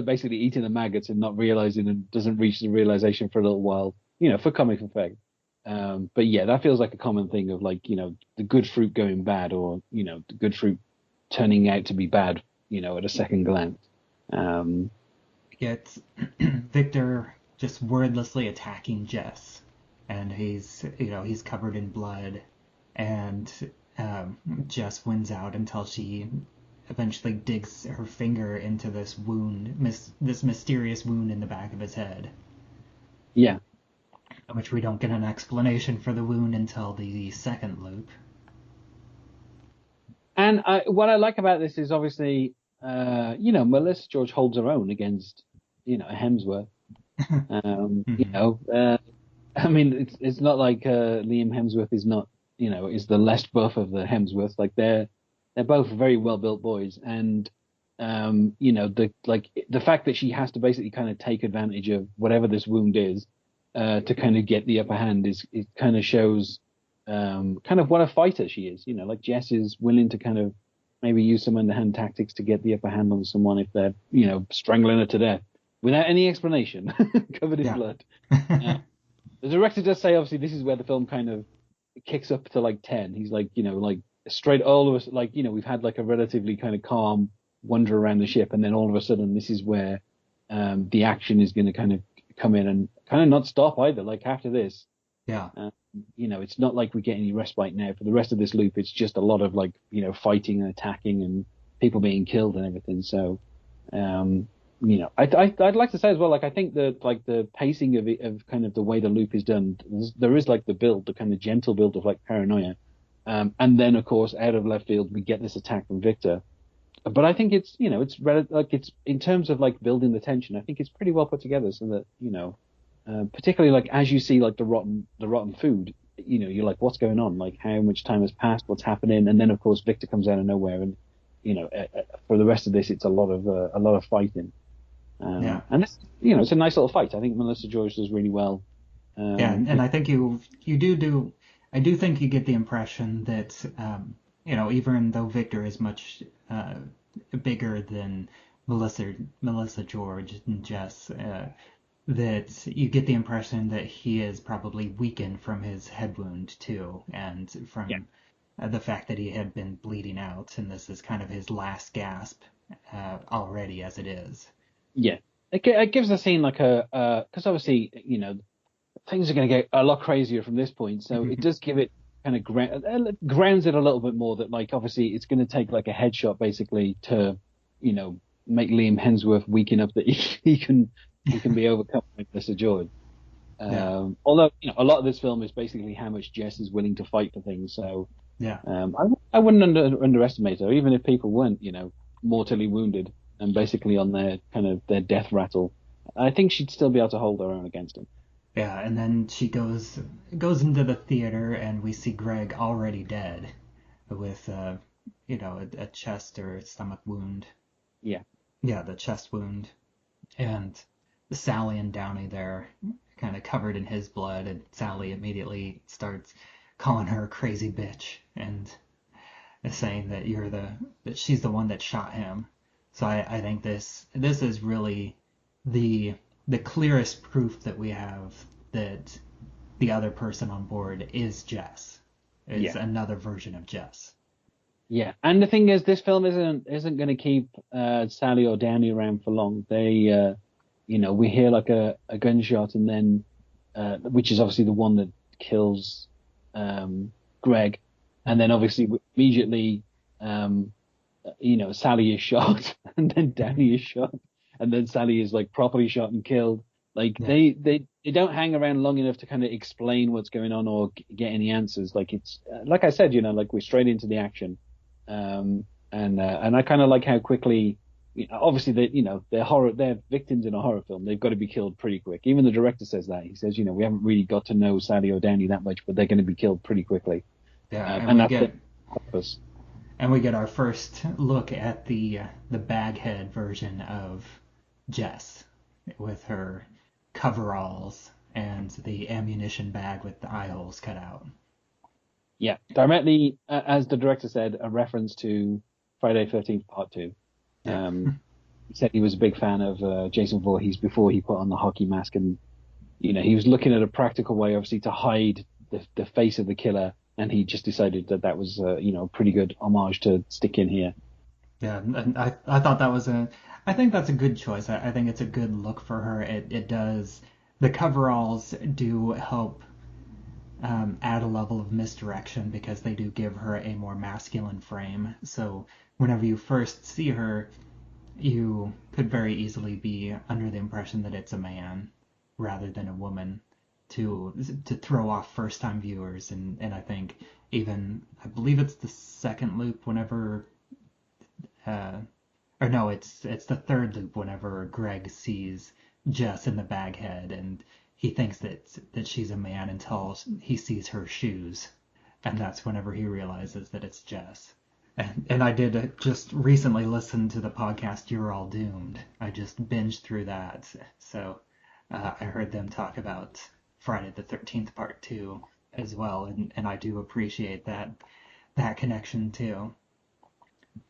S4: basically eating the maggots and not realizing, and doesn't reach the realization for a little while, for comic effect. But yeah, that feels like a common thing of like, the good fruit going bad, or, the good fruit turning out to be bad, at a second glance.
S3: Get Victor just wordlessly attacking Jess, and he's covered in blood, and Jess wins out until she eventually digs her finger into this wound, this mysterious wound in the back of his head.
S4: Yeah.
S3: Which we don't get an explanation for the wound until the second loop.
S4: And what I like about this is obviously, Melissa George holds her own against, Hemsworth. I mean, it's not like Liam Hemsworth is not, is the less buff of the Hemsworths. Like they're both very well built boys, and the fact that she has to basically kind of take advantage of whatever this wound is, to kind of get the upper hand, it kind of shows kind of what a fighter she is. You know, like Jess is willing to kind of maybe use some underhand tactics to get the upper hand on someone if they're, strangling her to death without any explanation, covered in
S3: Yeah.
S4: blood. The director does say, obviously, this is where the film kind of kicks up to like 10. He's like, like straight all of us, like, we've had like a relatively kind of calm wander around the ship, and then all of a sudden, this is where the action is going to kind of come in and kind of not stop either. Like after this,
S3: Yeah.
S4: it's not like we get any respite now. For the rest of this loop, it's just a lot of like, fighting and attacking and people being killed and everything. So, I'd like to say as well, like I think that like the pacing of it, of kind of the way the loop is done, there is like the build, the kind of gentle build of like paranoia, and then of course out of left field we get this attack from Victor. But I think it's it's in terms of like building the tension, I think it's pretty well put together so that particularly like as you see like the rotten food, you're like, what's going on? Like how much time has passed? What's happening? And then of course Victor comes out of nowhere, and for the rest of this, it's a lot of fighting. And it's it's a nice little fight. I think Melissa George does really well.
S3: And I think I do think you get the impression that even though Victor is much bigger than Melissa George and Jess, that you get the impression that he is probably weakened from his head wound too, and from the fact that he had been bleeding out, and this is kind of his last gasp already as it is.
S4: Yeah, it gives the scene like because obviously things are going to get a lot crazier from this point, so it does give it kind of grounds it a little bit more, that like obviously it's going to take like a headshot basically to make Liam Hemsworth weak enough that he can be overcome by Melissa George. Although a lot of this film is basically how much Jess is willing to fight for things, so I wouldn't underestimate her, even if people weren't mortally wounded and basically on their death rattle. I think she'd still be able to hold her own against him.
S3: Yeah, and then she goes into the theater, and we see Greg already dead, with a chest or stomach wound.
S4: Yeah,
S3: the chest wound, and Sally and Downey there, kind of covered in his blood, and Sally immediately starts calling her a crazy bitch and saying that that she's the one that shot him. So I think this is really the clearest proof that we have that the other person on board is Jess. It's another version of Jess.
S4: Yeah, and the thing is, this film isn't going to keep Sally or Downey around for long. They, we hear like a gunshot, and then, which is obviously the one that kills Greg, and then obviously immediately, Sally is shot, and then Downey is shot, and then Sally is like properly shot and killed. Like they don't hang around long enough to kind of explain what's going on or get any answers. Like it's like I said, like we're straight into the action, and I kind of like how quickly, obviously they're victims in a horror film. They've got to be killed pretty quick. Even the director says that. He says, we haven't really got to know Sally or Downey that much, but they're going to be killed pretty quickly.
S3: Yeah,
S4: and that's the purpose.
S3: And we get our first look at the baghead version of Jess with her coveralls and the ammunition bag with the eye holes cut out.
S4: Yeah, directly, as the director said, a reference to Friday 13th Part 2. He said he was a big fan of Jason Voorhees before he put on the hockey mask, and he was looking at a practical way, obviously, to hide the face of the killer, and he just decided that was a pretty good homage to stick in here.
S3: Yeah, and I thought that was I think that's a good choice. I think it's a good look for her. It does, the coveralls do help add a level of misdirection, because they do give her a more masculine frame. So whenever you first see her, you could very easily be under the impression that it's a man rather than a woman, to throw off first time viewers. And I think I believe it's the second loop whenever or no, it's the third loop whenever Greg sees Jess in the baghead, and he thinks that she's a man until he sees her shoes, and that's whenever he realizes that it's Jess. And I did just recently listen to the podcast You're All Doomed. I just binged through that, so I heard them talk about Friday the 13th Part 2, as well, and I do appreciate that connection too.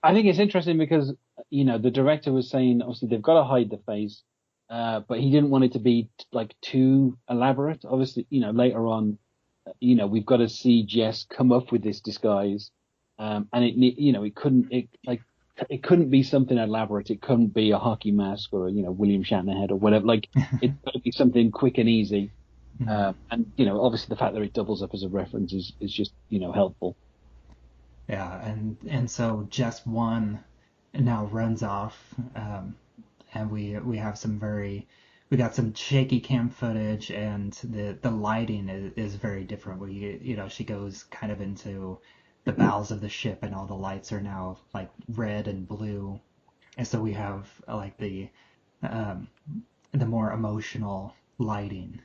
S4: I think it's interesting because, the director was saying, obviously, they've got to hide the face, but he didn't want it to be like too elaborate. Obviously, later on, we've got to see Jess come up with this disguise, and it couldn't be something elaborate. It couldn't be a hockey mask or William Shatner head or whatever. Like it's got to be something quick and easy. And obviously the fact that it doubles up as a reference is just helpful.
S3: Yeah, and so Jess 1 now runs off, and we have we got some shaky cam footage, and the lighting is very different. She goes kind of into the bowels of the ship, and all the lights are now like red and blue, and so we have like the more emotional lighting,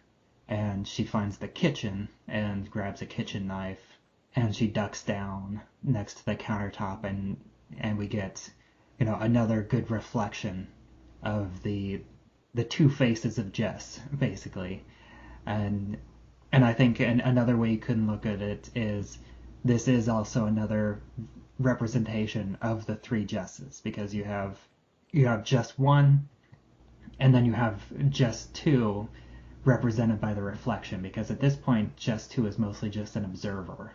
S3: and she finds the kitchen and grabs a kitchen knife, and she ducks down next to the countertop, and we get another good reflection of the two faces of Jess, basically. And I think another way you can look at it is this is also another representation of the three Jesses, because you have Jess 1, and then you have Jess 2 represented by the reflection, because at this point Jess 2 is mostly just an observer.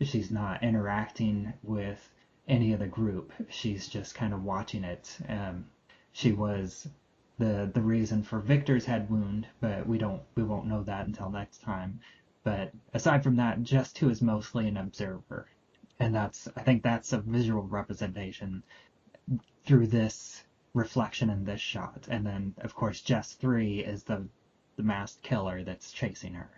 S3: She's not interacting with any of the group. She's just kind of watching it. She was the reason for Victor's head wound, but we won't know that until next time. But aside from that, Jess 2 is mostly an observer, and I think that's a visual representation through this reflection in this shot. And then of course Jess 3 is the masked killer that's chasing her.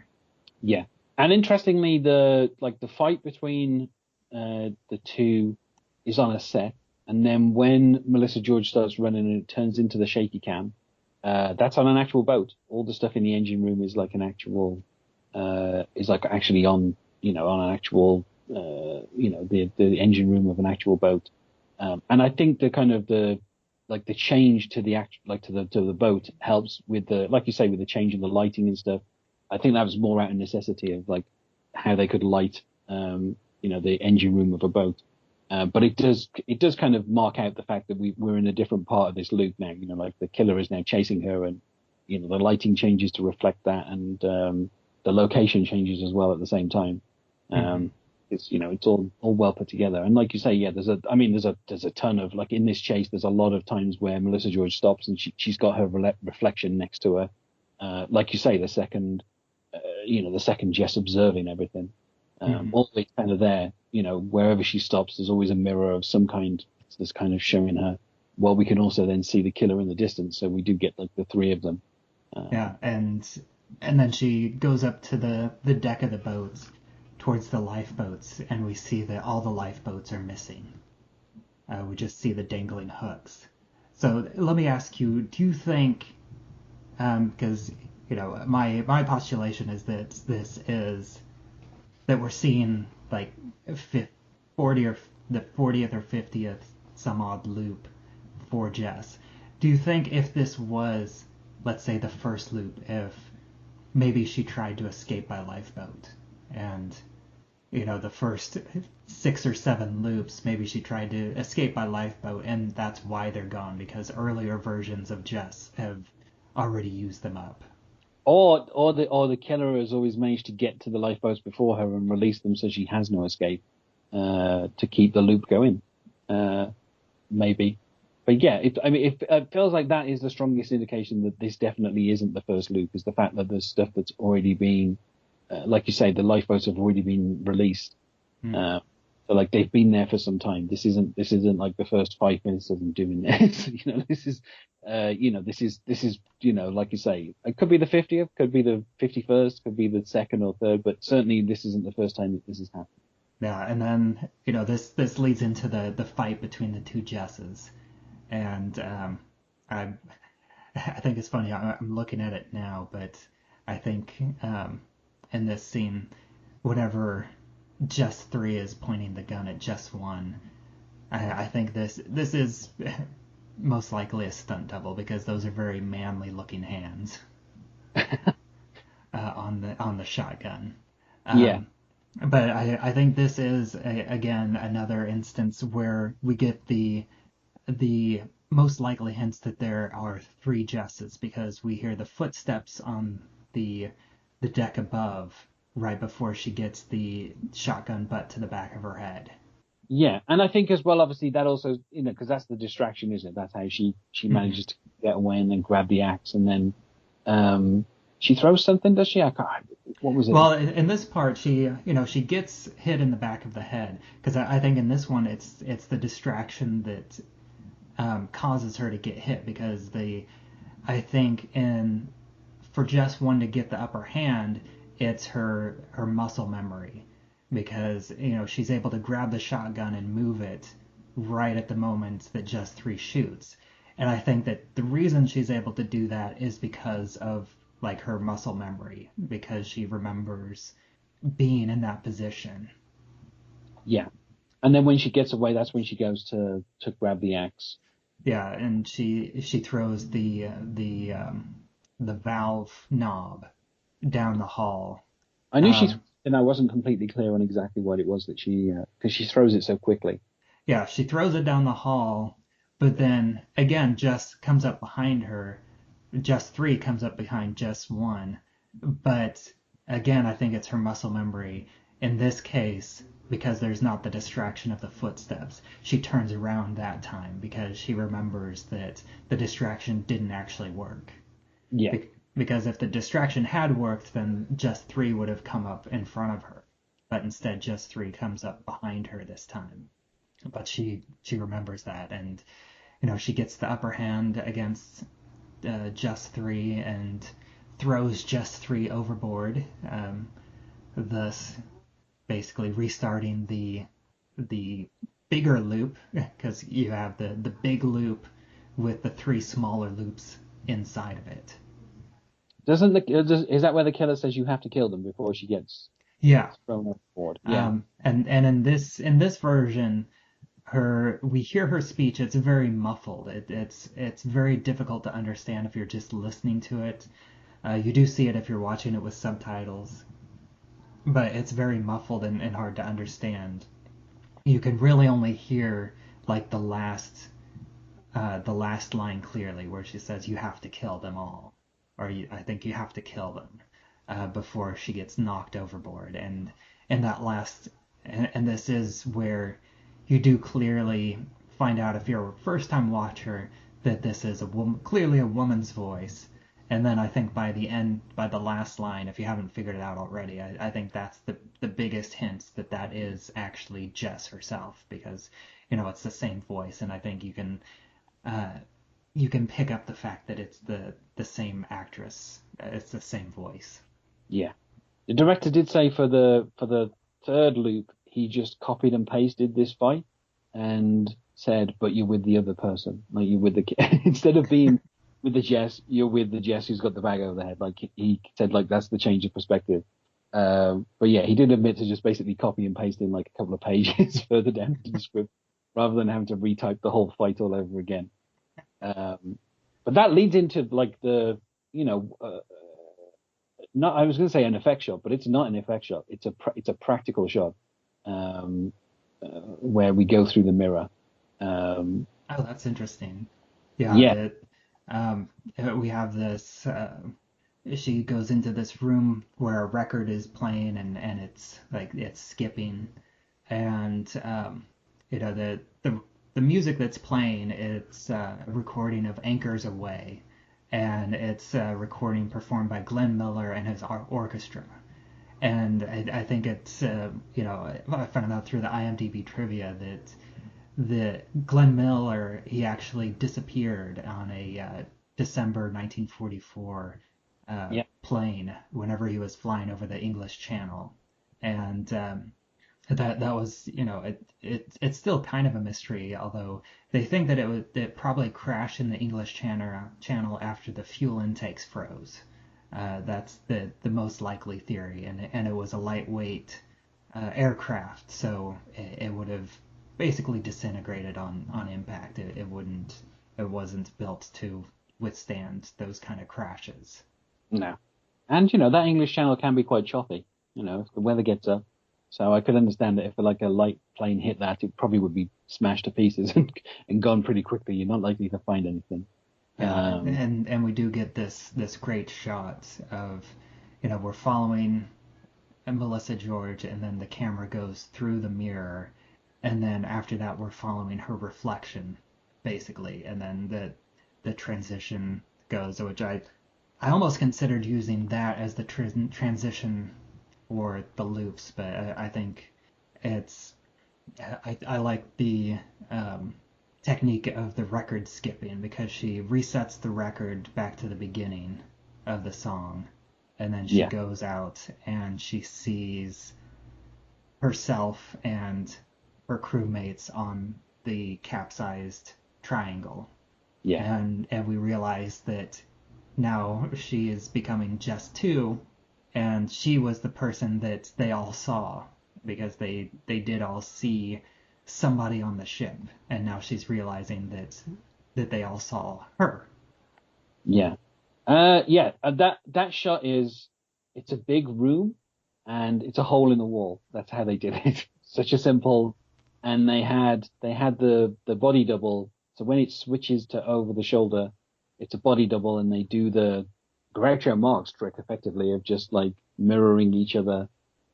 S4: Yeah. And interestingly, the fight between the two is on a set, and then when Melissa George starts running and it turns into the shaky cam, that's on an actual boat. All the stuff in the engine room is like an actual, actually on an actual, the engine room of an actual boat. And I think the kind of the change to the to the boat helps with like you say, with the change in the lighting and stuff. I think that was more out of necessity of like how they could light, the engine room of a boat. But it does kind of mark out the fact that we're in a different part of this loop now. Like the killer is now chasing her, and the lighting changes to reflect that, and the location changes as well at the same time. It's all well put together. And like you say, yeah, there's a ton of, like, in this chase, there's a lot of times where Melissa George stops and she's got her reflection next to her. Like you say, the second Jess observing everything. Always kind of there, wherever she stops, there's always a mirror of some kind that's kind of showing her. Well, we can also then see the killer in the distance, so we do get like the three of them.
S3: And then she goes up to the deck of the boats towards the lifeboats, and we see that all the lifeboats are missing. We just see the dangling hooks. So let me ask you, do you think, because my postulation is that that we're seeing like 40 or the 40th or 50th some odd loop for Jess. Do you think if this was, let's say, the first loop, if maybe she tried to escape by lifeboat, and the first 6 or 7 loops, maybe she tried to escape by lifeboat, and that's why they're gone, because earlier versions of Jess have already used them up?
S4: Or the killer has always managed to get to the lifeboats before her and release them, so she has no escape, to keep the loop going. Maybe. But yeah, it feels like that is the strongest indication that this definitely isn't the first loop, is the fact that there's stuff that's already been, like you say, the lifeboats have already been released. So like they've been there for some time. This isn't like the first 5 minutes of them doing this. This is like you say, it could be the 50th, could be the 51st, could be the 2nd or 3rd, but certainly this isn't the first time that this has happened.
S3: Yeah, and then this leads into the fight between the two Jesses, and I think it's funny. I'm looking at it now, but I think in this scene, whenever Jess 3 is pointing the gun at Jess 1, I think this is most likely a stunt double, because those are very manly looking hands on the shotgun.
S4: Yeah.
S3: But I think this is again another instance where we get the most likely hints that there are three Jesses, because we hear the footsteps on the deck above right before she gets the shotgun butt to the back of her head.
S4: Yeah, and I think as well, obviously, that also, because that's the distraction, isn't it? That's how she manages to get away and then grab the axe, and then she throws something, does she? I can't, what was it?
S3: Well, in this part, she gets hit in the back of the head, because I think in this one it's the distraction that causes her to get hit, because I think for Jess one to get the upper hand, it's her muscle memory, because she's able to grab the shotgun and move it right at the moment that Jess 3 shoots. And I think that the reason she's able to do that is because of like her muscle memory, because she remembers being in that position.
S4: Yeah, and then when she gets away, that's when she goes to grab the axe.
S3: Yeah, and she throws the valve knob down the hall.
S4: I knew and I wasn't completely clear on exactly what it was that because she throws it so quickly.
S3: Yeah, she throws it down the hall, but then again, Jess comes up behind her. Jess 3 comes up behind Jess 1, but again, I think it's her muscle memory. In this case, because there's not the distraction of the footsteps, she turns around that time because she remembers that the distraction didn't actually work.
S4: Yeah.
S3: Because if the distraction had worked, then Jess 3 would have come up in front of her. But instead, Jess 3 comes up behind her this time. But she remembers that, and she gets the upper hand against Jess 3 and throws Jess 3 overboard, thus basically restarting the bigger loop, because you have the big loop with the 3 smaller loops inside of it.
S4: Is that where the killer says you have to kill them before she gets thrown overboard? Yeah.
S3: And in this version, we hear her speech. It's very muffled. It's very difficult to understand if you're just listening to it. You do see it if you're watching it with subtitles, but it's very muffled and hard to understand. You can really only hear like the last line clearly, where she says you have to kill them all, or I think you have to kill them before she gets knocked overboard. And that last, and this is where you do clearly find out, if you're a first-time watcher, that this is clearly a woman's voice. And then I think by the last line, if you haven't figured it out already, I think that's the biggest hint that is actually Jess herself, because it's the same voice, and I think you can pick up the fact that it's the same actress, it's the same voice.
S4: Yeah, the director did say for the third loop, he just copied and pasted this fight and said, but you're with the other person, like you're with the instead of being with the Jess, you're with the Jess who's got the bag over the head. Like he said, like that's the change of perspective. But yeah, he did admit to just basically copy and pasting like a couple of pages further down into the script, rather than having to retype the whole fight all over again. But that leads into like the not, I was going to say an effect shot, but it's not an effect shot. It's a practical shot where we go through the mirror.
S3: Oh, that's interesting. Yeah. We have this. She goes into this room where a record is playing, and it's like it's skipping, and the music that's playing, it's a recording of Anchors Away, and it's a recording performed by Glenn Miller and his orchestra. And I think it's I found out through the IMDb trivia that Glenn Miller, he actually disappeared on a December 1944 plane whenever he was flying over the English Channel, and that was it's still kind of a mystery, although they think that it probably crashed in the English channel after the fuel intakes froze. That's the most likely theory, and it was a lightweight aircraft, so it would have basically disintegrated on impact. It wasn't built to withstand those kind of crashes.
S4: No, and that English Channel can be quite choppy. if the weather gets up. So I could understand that if like a light plane hit that, it probably would be smashed to pieces and gone pretty quickly. You're not likely to find anything.
S3: And we do get this great shot of, we're following Melissa George, and then the camera goes through the mirror, and then after that we're following her reflection, basically, and then the transition goes, which I almost considered using that as the transition for the loops, but I think I like the technique of the record skipping, because she resets the record back to the beginning of the song, and then she goes out and she sees herself and her crewmates on the capsized triangle.
S4: Yeah.
S3: And we realize that now she is becoming Jess too, and she was the person that they all saw, because they did all see somebody on the ship, and now she's realizing that they all saw her.
S4: Yeah. That shot it's a big room and it's a hole in the wall. That's how they did it. Such a simple, and they had the body double. So when it switches to over the shoulder, it's a body double, and they do the Groucho Marx trick effectively of just like mirroring each other.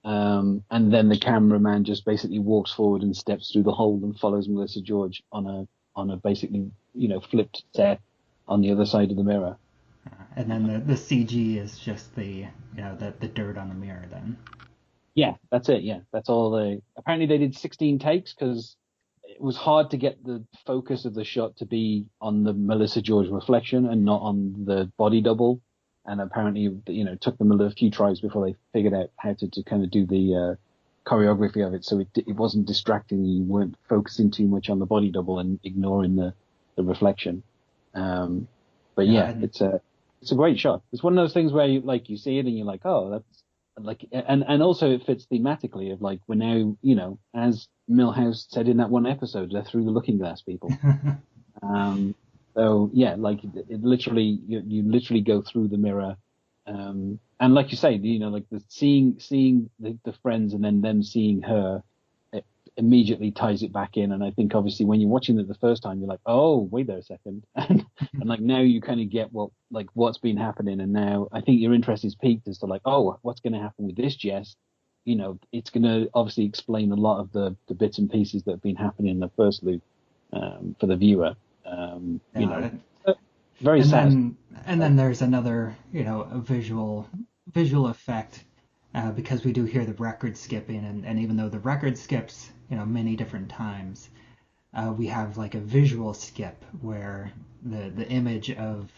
S4: And then the cameraman just basically walks forward and steps through the hole and follows Melissa George on a basically, flipped set on the other side of the mirror.
S3: And then the CG is just the dirt on the mirror then.
S4: Yeah, that's it. Yeah, that's all apparently they did 16 takes because it was hard to get the focus of the shot to be on the Melissa George reflection and not on the body double. And apparently, it took them a few tries before they figured out how to kind of do the choreography of it, so it wasn't distracting. You weren't focusing too much on the body double and ignoring the reflection. But it's a great shot. It's one of those things where you see it and you're like, oh, that's like, and also it fits thematically of like, we're now, as Milhouse said in that one episode, they're through the looking glass, people. So yeah, like it literally, you literally go through the mirror, and like you say, like the seeing the friends and then them seeing her, it immediately ties it back in. And I think obviously when you're watching it the first time, you're like, oh, wait there a second, and like now you kind of get what's been happening, and now I think your interest is piqued as to like, oh, what's going to happen with this Jess? It's going to obviously explain a lot of the bits and pieces that have been happening in the first loop for the viewer. Very sad.
S3: And then there's another, a visual effect, because we do hear the record skipping, and even though the record skips, many different times, we have like a visual skip where the image of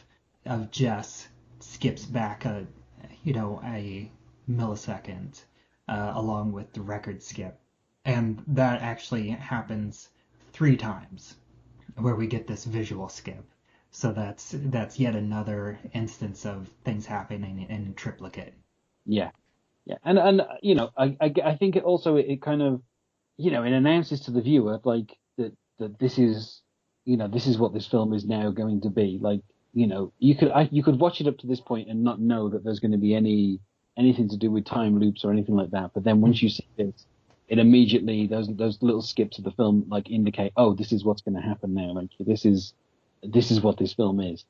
S3: Jess skips back a millisecond, along with the record skip, and that actually happens 3 times, where we get this visual skip. So that's yet another instance of things happening in triplicate.
S4: Yeah. And I think it kind of, it announces to the viewer like that this is what this film is now going to be. Like, you could watch it up to this point and not know that there's going to be anything to do with time loops or anything like that. But then once you see this, it immediately, those little skips of the film like indicate, oh, this is what's going to happen now. Like this is what this film is.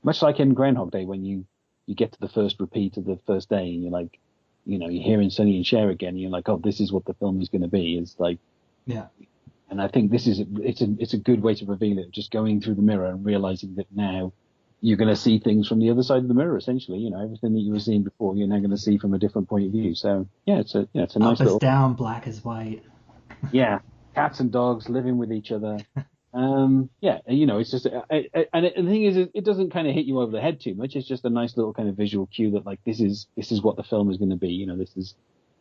S4: Much like in Groundhog Day, when you get to the first repeat of the first day and you're like, you're hearing Sonny and Cher again, and you're like, oh, this is what the film is going to be. It's like,
S3: yeah.
S4: And I think it's a good way to reveal it, just going through the mirror and realizing that now you're going to see things from the other side of the mirror, essentially. Everything that you were seeing before, you're now going to see from a different point of view. So yeah, it's a nice
S3: up
S4: little.
S3: Up is down, black is white.
S4: Yeah, cats and dogs living with each other. It's just, and the thing is, it doesn't kind of hit you over the head too much. It's just a nice little kind of visual cue that like, this is what the film is going to be. This is,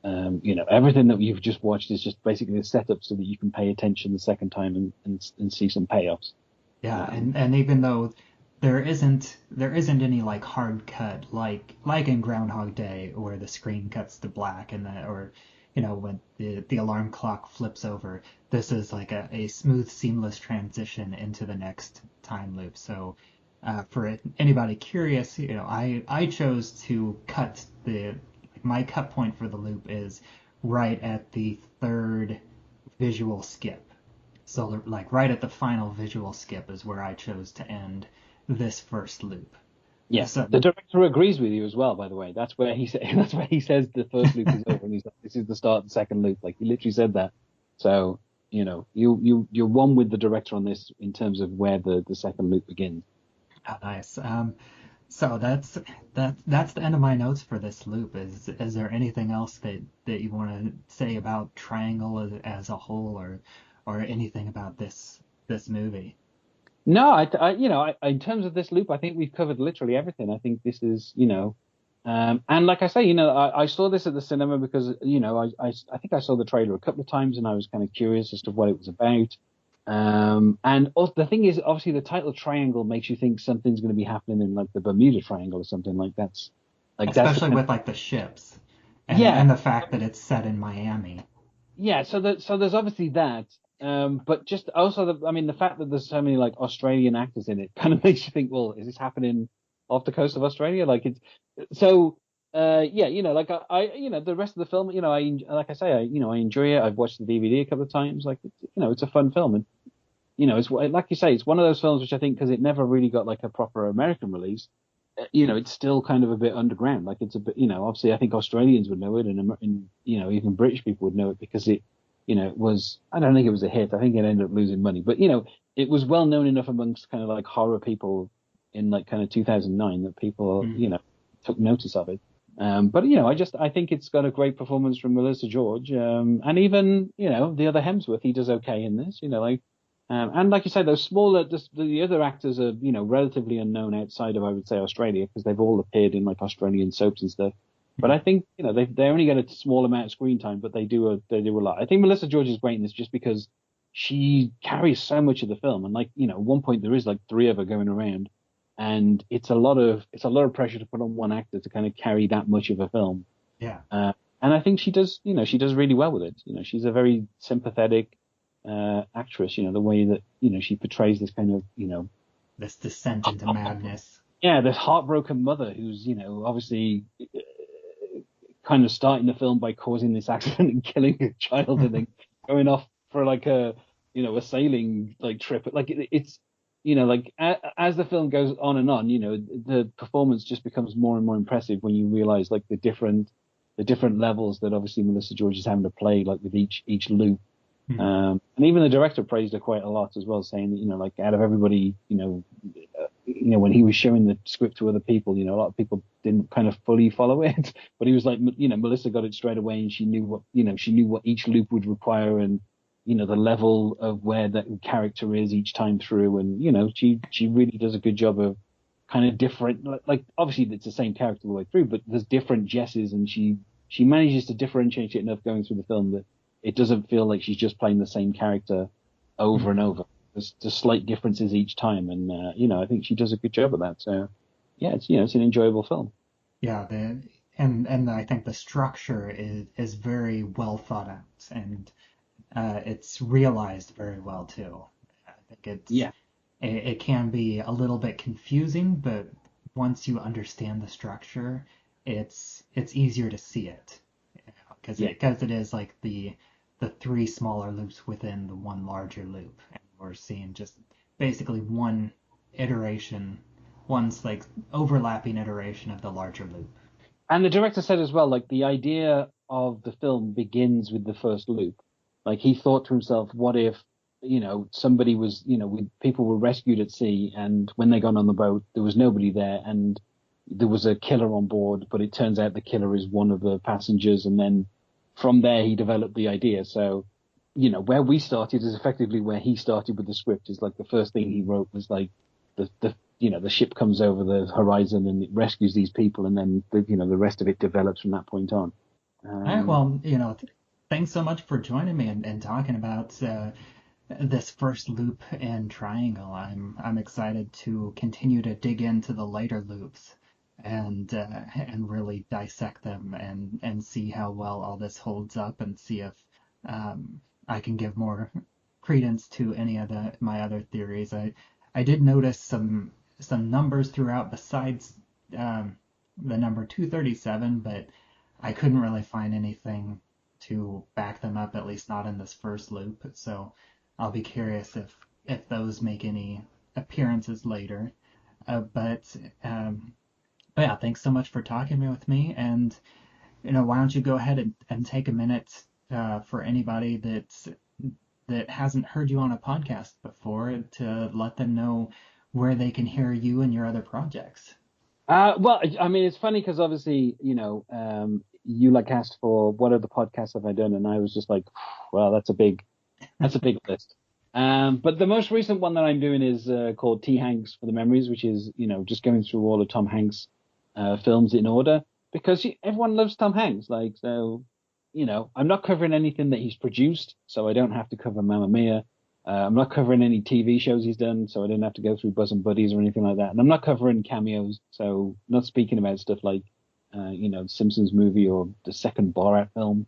S4: everything that you've just watched is just basically a setup so that you can pay attention the second time and see some payoffs.
S3: Yeah. And even though there isn't any like hard cut, like in Groundhog Day where the screen cuts to black when the alarm clock flips over, this is like a smooth, seamless transition into the next time loop. So for anybody curious, I chose to cut the my cut point for the loop is right at the third visual skip. So like right at the final visual skip is where I chose to end this first loop.
S4: Yes,
S3: So,
S4: the director agrees with you as well. By the way, that's where he that's where he says the first loop is over, and he's like, "This is the start of the second loop." Like he literally said that. So you're one with the director on this in terms of where the second loop begins.
S3: oh, nice. So that's the end of my notes for this loop. Is there anything else that you want to say about Triangle as a whole, or anything about this movie?
S4: No, in terms of this loop, I think we've covered literally everything. I think this is, and like I say, I saw this at the cinema because, I think I saw the trailer a couple of times and I was kind of curious as to what it was about. And also, the thing is, obviously, the title Triangle makes you think something's going to be happening in like the Bermuda Triangle or something like that's like
S3: Especially
S4: that's
S3: with like the ships,
S4: yeah,
S3: and the fact that it's set in Miami.
S4: yeah. So there's obviously that. But just also, the fact that there's so many like Australian actors in it kind of makes you think, well, is this happening off the coast of Australia? Like it's so, yeah, like the rest of the film, I enjoy it. I've watched the DVD a couple of times. Like, it's a fun film, and it's like you say, it's one of those films which I think because it never really got like a proper American release, it's still kind of a bit underground. Like it's a bit, obviously I think Australians would know it, and even British people would know it because it was, I don't think it was a hit. I think it ended up losing money, but it was well known enough amongst kind of like horror people in like kind of 2009 that people, took notice of it. But I think it's got a great performance from Melissa George, and even the other Hemsworth, he does okay in this. And like you say, those smaller, the other actors are relatively unknown outside of, I would say, Australia, because they've all appeared in like Australian soaps and stuff. But I think they only get a small amount of screen time, but they do a lot. I think Melissa George is great in this just because she carries so much of the film, and like at one point there is like 3 of her going around, and it's a lot of pressure to put on one actor to kind of carry that much of a film.
S3: Yeah.
S4: And I think she does really well with it. She's a very sympathetic actress. The way that she portrays this kind of
S3: This descent into madness.
S4: Yeah, this heartbroken mother who's obviously kind of starting the film by causing this accident and killing a child and then going off for like a sailing like trip. Like it's like as the film goes on and on, the performance just becomes more and more impressive when you realize like the different levels that obviously Melissa George is having to play like with each loop. And even the director praised her quite a lot as well, saying that like out of everybody, when he was showing the script to other people, a lot of people didn't kind of fully follow it, but he was like, Melissa got it straight away, and she knew what each loop would require, and the level of where that character is each time through, and she really does a good job of kind of different, like obviously it's the same character all the way through, but there's different Jesses, and she manages to differentiate it enough going through the film that it doesn't feel like she's just playing the same character over and over. There's slight differences each time, and I think she does a good job of that. So yeah, it's an enjoyable film.
S3: Yeah, and I think the structure is very well thought out, and it's realized very well too. I think it can be a little bit confusing, but once you understand the structure, it's easier to see it, because it is like the 3 smaller loops within the one larger loop, and we're seeing just basically one like overlapping iteration of the larger loop.
S4: And the director said as well, like the idea of the film begins with the first loop. Like he thought to himself, what if somebody was people were rescued at sea, and when they got on the boat there was nobody there, and there was a killer on board, but it turns out the killer is one of the passengers, and then from there he developed the idea. So, where we started is effectively where he started with the script. Is like the first thing he wrote was like the ship comes over the horizon and it rescues these people, and then the rest of it develops from that point on.
S3: All right, well, thanks so much for joining me and talking about this first loop in Triangle. I'm excited to continue to dig into the later loops and really dissect them and see how well all this holds up, and see if I can give more credence to any of my other theories. I did notice some numbers throughout besides the number 237, but I couldn't really find anything to back them up, at least not in this first loop. So I'll be curious if those make any appearances later. But yeah, thanks so much for talking with me. And why don't you go ahead and take a minute for anybody that hasn't heard you on a podcast before to let them know where they can hear you and your other projects.
S4: Well, I mean, it's funny because obviously, you like asked for what other podcasts have I done, and I was just like, well, that's a big list. But the most recent one that I'm doing is called T. Hanks for the Memories, which is, just going through all of Tom Hanks' films in order, because everyone loves Tom Hanks. Like, so, I'm not covering anything that he's produced, so I don't have to cover Mamma Mia. I'm not covering any TV shows he's done, so I didn't have to go through Buzz and Buddies or anything like that. And I'm not covering cameos, so not speaking about stuff like, the Simpsons movie or the second Borat film.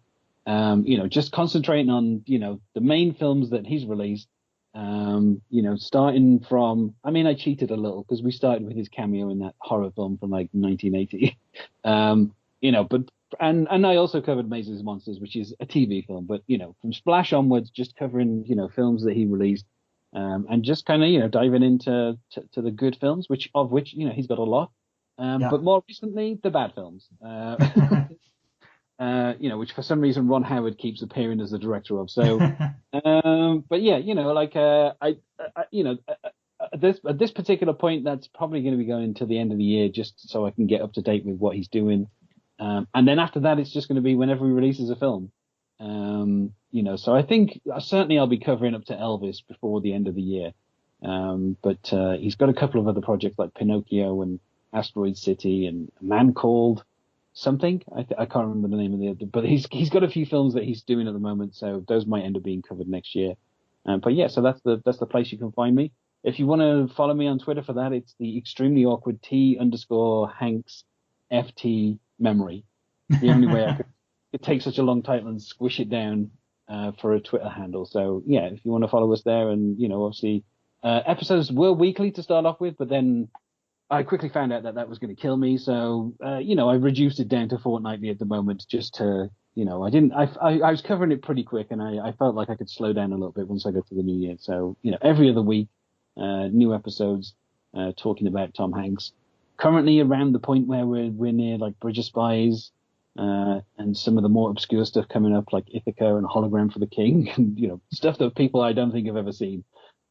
S4: Just concentrating on, the main films that he's released. Starting from, I mean, I cheated a little because we started with his cameo in that horror film from like 1980. And I also covered Mazes and Monsters, which is a TV film, but from Splash onwards, just covering films that he released, and just kind of diving into to the good films, which he's got a lot, but more recently the bad films, which for some reason Ron Howard keeps appearing as the director of. So, but yeah, at this particular point, that's probably going to be going to the end of the year, just so I can get up to date with what he's doing. And then after that, it's just going to be whenever he releases a film. So I think certainly I'll be covering up to Elvis before the end of the year. But he's got a couple of other projects like Pinocchio and Asteroid City and A Man Called something. I can't remember the name of the other, but he's got a few films that he's doing at the moment. So those might end up being covered next year. But yeah, so that's the place you can find me. If you want to follow me on Twitter for that, it's the extremely awkward T_Hanks FT memory. The only way I could take such a long title and squish it down for a Twitter handle. So yeah, if you want to follow us there, and obviously episodes were weekly to start off with, but then I quickly found out that was going to kill me. So I reduced it down to fortnightly at the moment, just to I was covering it pretty quick, and I felt like I could slow down a little bit once I got to the new year. So every other week, new episodes talking about Tom Hanks. Currently around the point where we're near like Bridge of Spies, and some of the more obscure stuff coming up like Ithaca and Hologram for the King, and stuff that people I don't think have ever seen.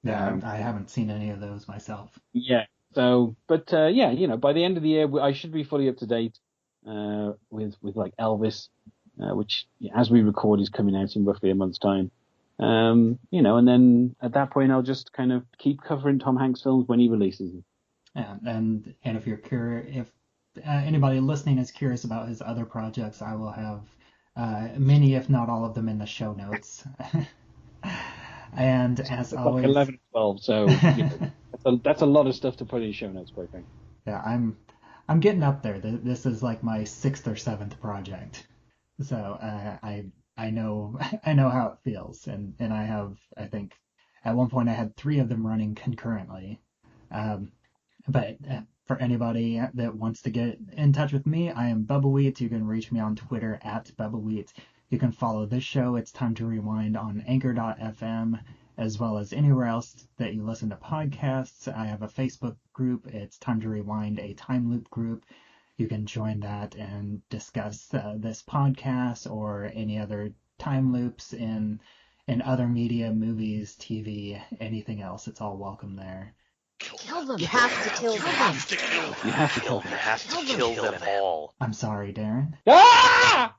S3: Yeah, I haven't seen any of those myself.
S4: Yeah. So, but by the end of the year, I should be fully up to date with like Elvis, which as we record is coming out in roughly a month's time. And then at that point I'll just kind of keep covering Tom Hanks films when he releases them.
S3: Yeah, and if you're curious, if anybody listening is curious about his other projects, I will have many, if not all of them, in the show notes. And as
S4: it's
S3: always,
S4: like 11 and 12, so that's a lot of stuff to put in show notes, quite frankly.
S3: Yeah, I'm getting up there. This is like my 6th or 7th project, so I know how it feels, and I think at one point I had 3 of them running concurrently. But for anybody that wants to get in touch with me, I am Bubbawheat. You can reach me on Twitter at Bubbawheat. You can follow this show, It's Time to Rewind, on Anchor.fm, as well as anywhere else that you listen to podcasts. I have a Facebook group, It's Time to Rewind, a time loop group. You can join that and discuss this podcast or any other time loops in other media, movies, TV, anything else. It's all welcome there.
S2: Kill them.
S5: You have to kill them.
S2: You have to kill them.
S4: You have to kill them.
S5: You have to kill them all.
S3: I'm sorry, Darren.
S4: Ah!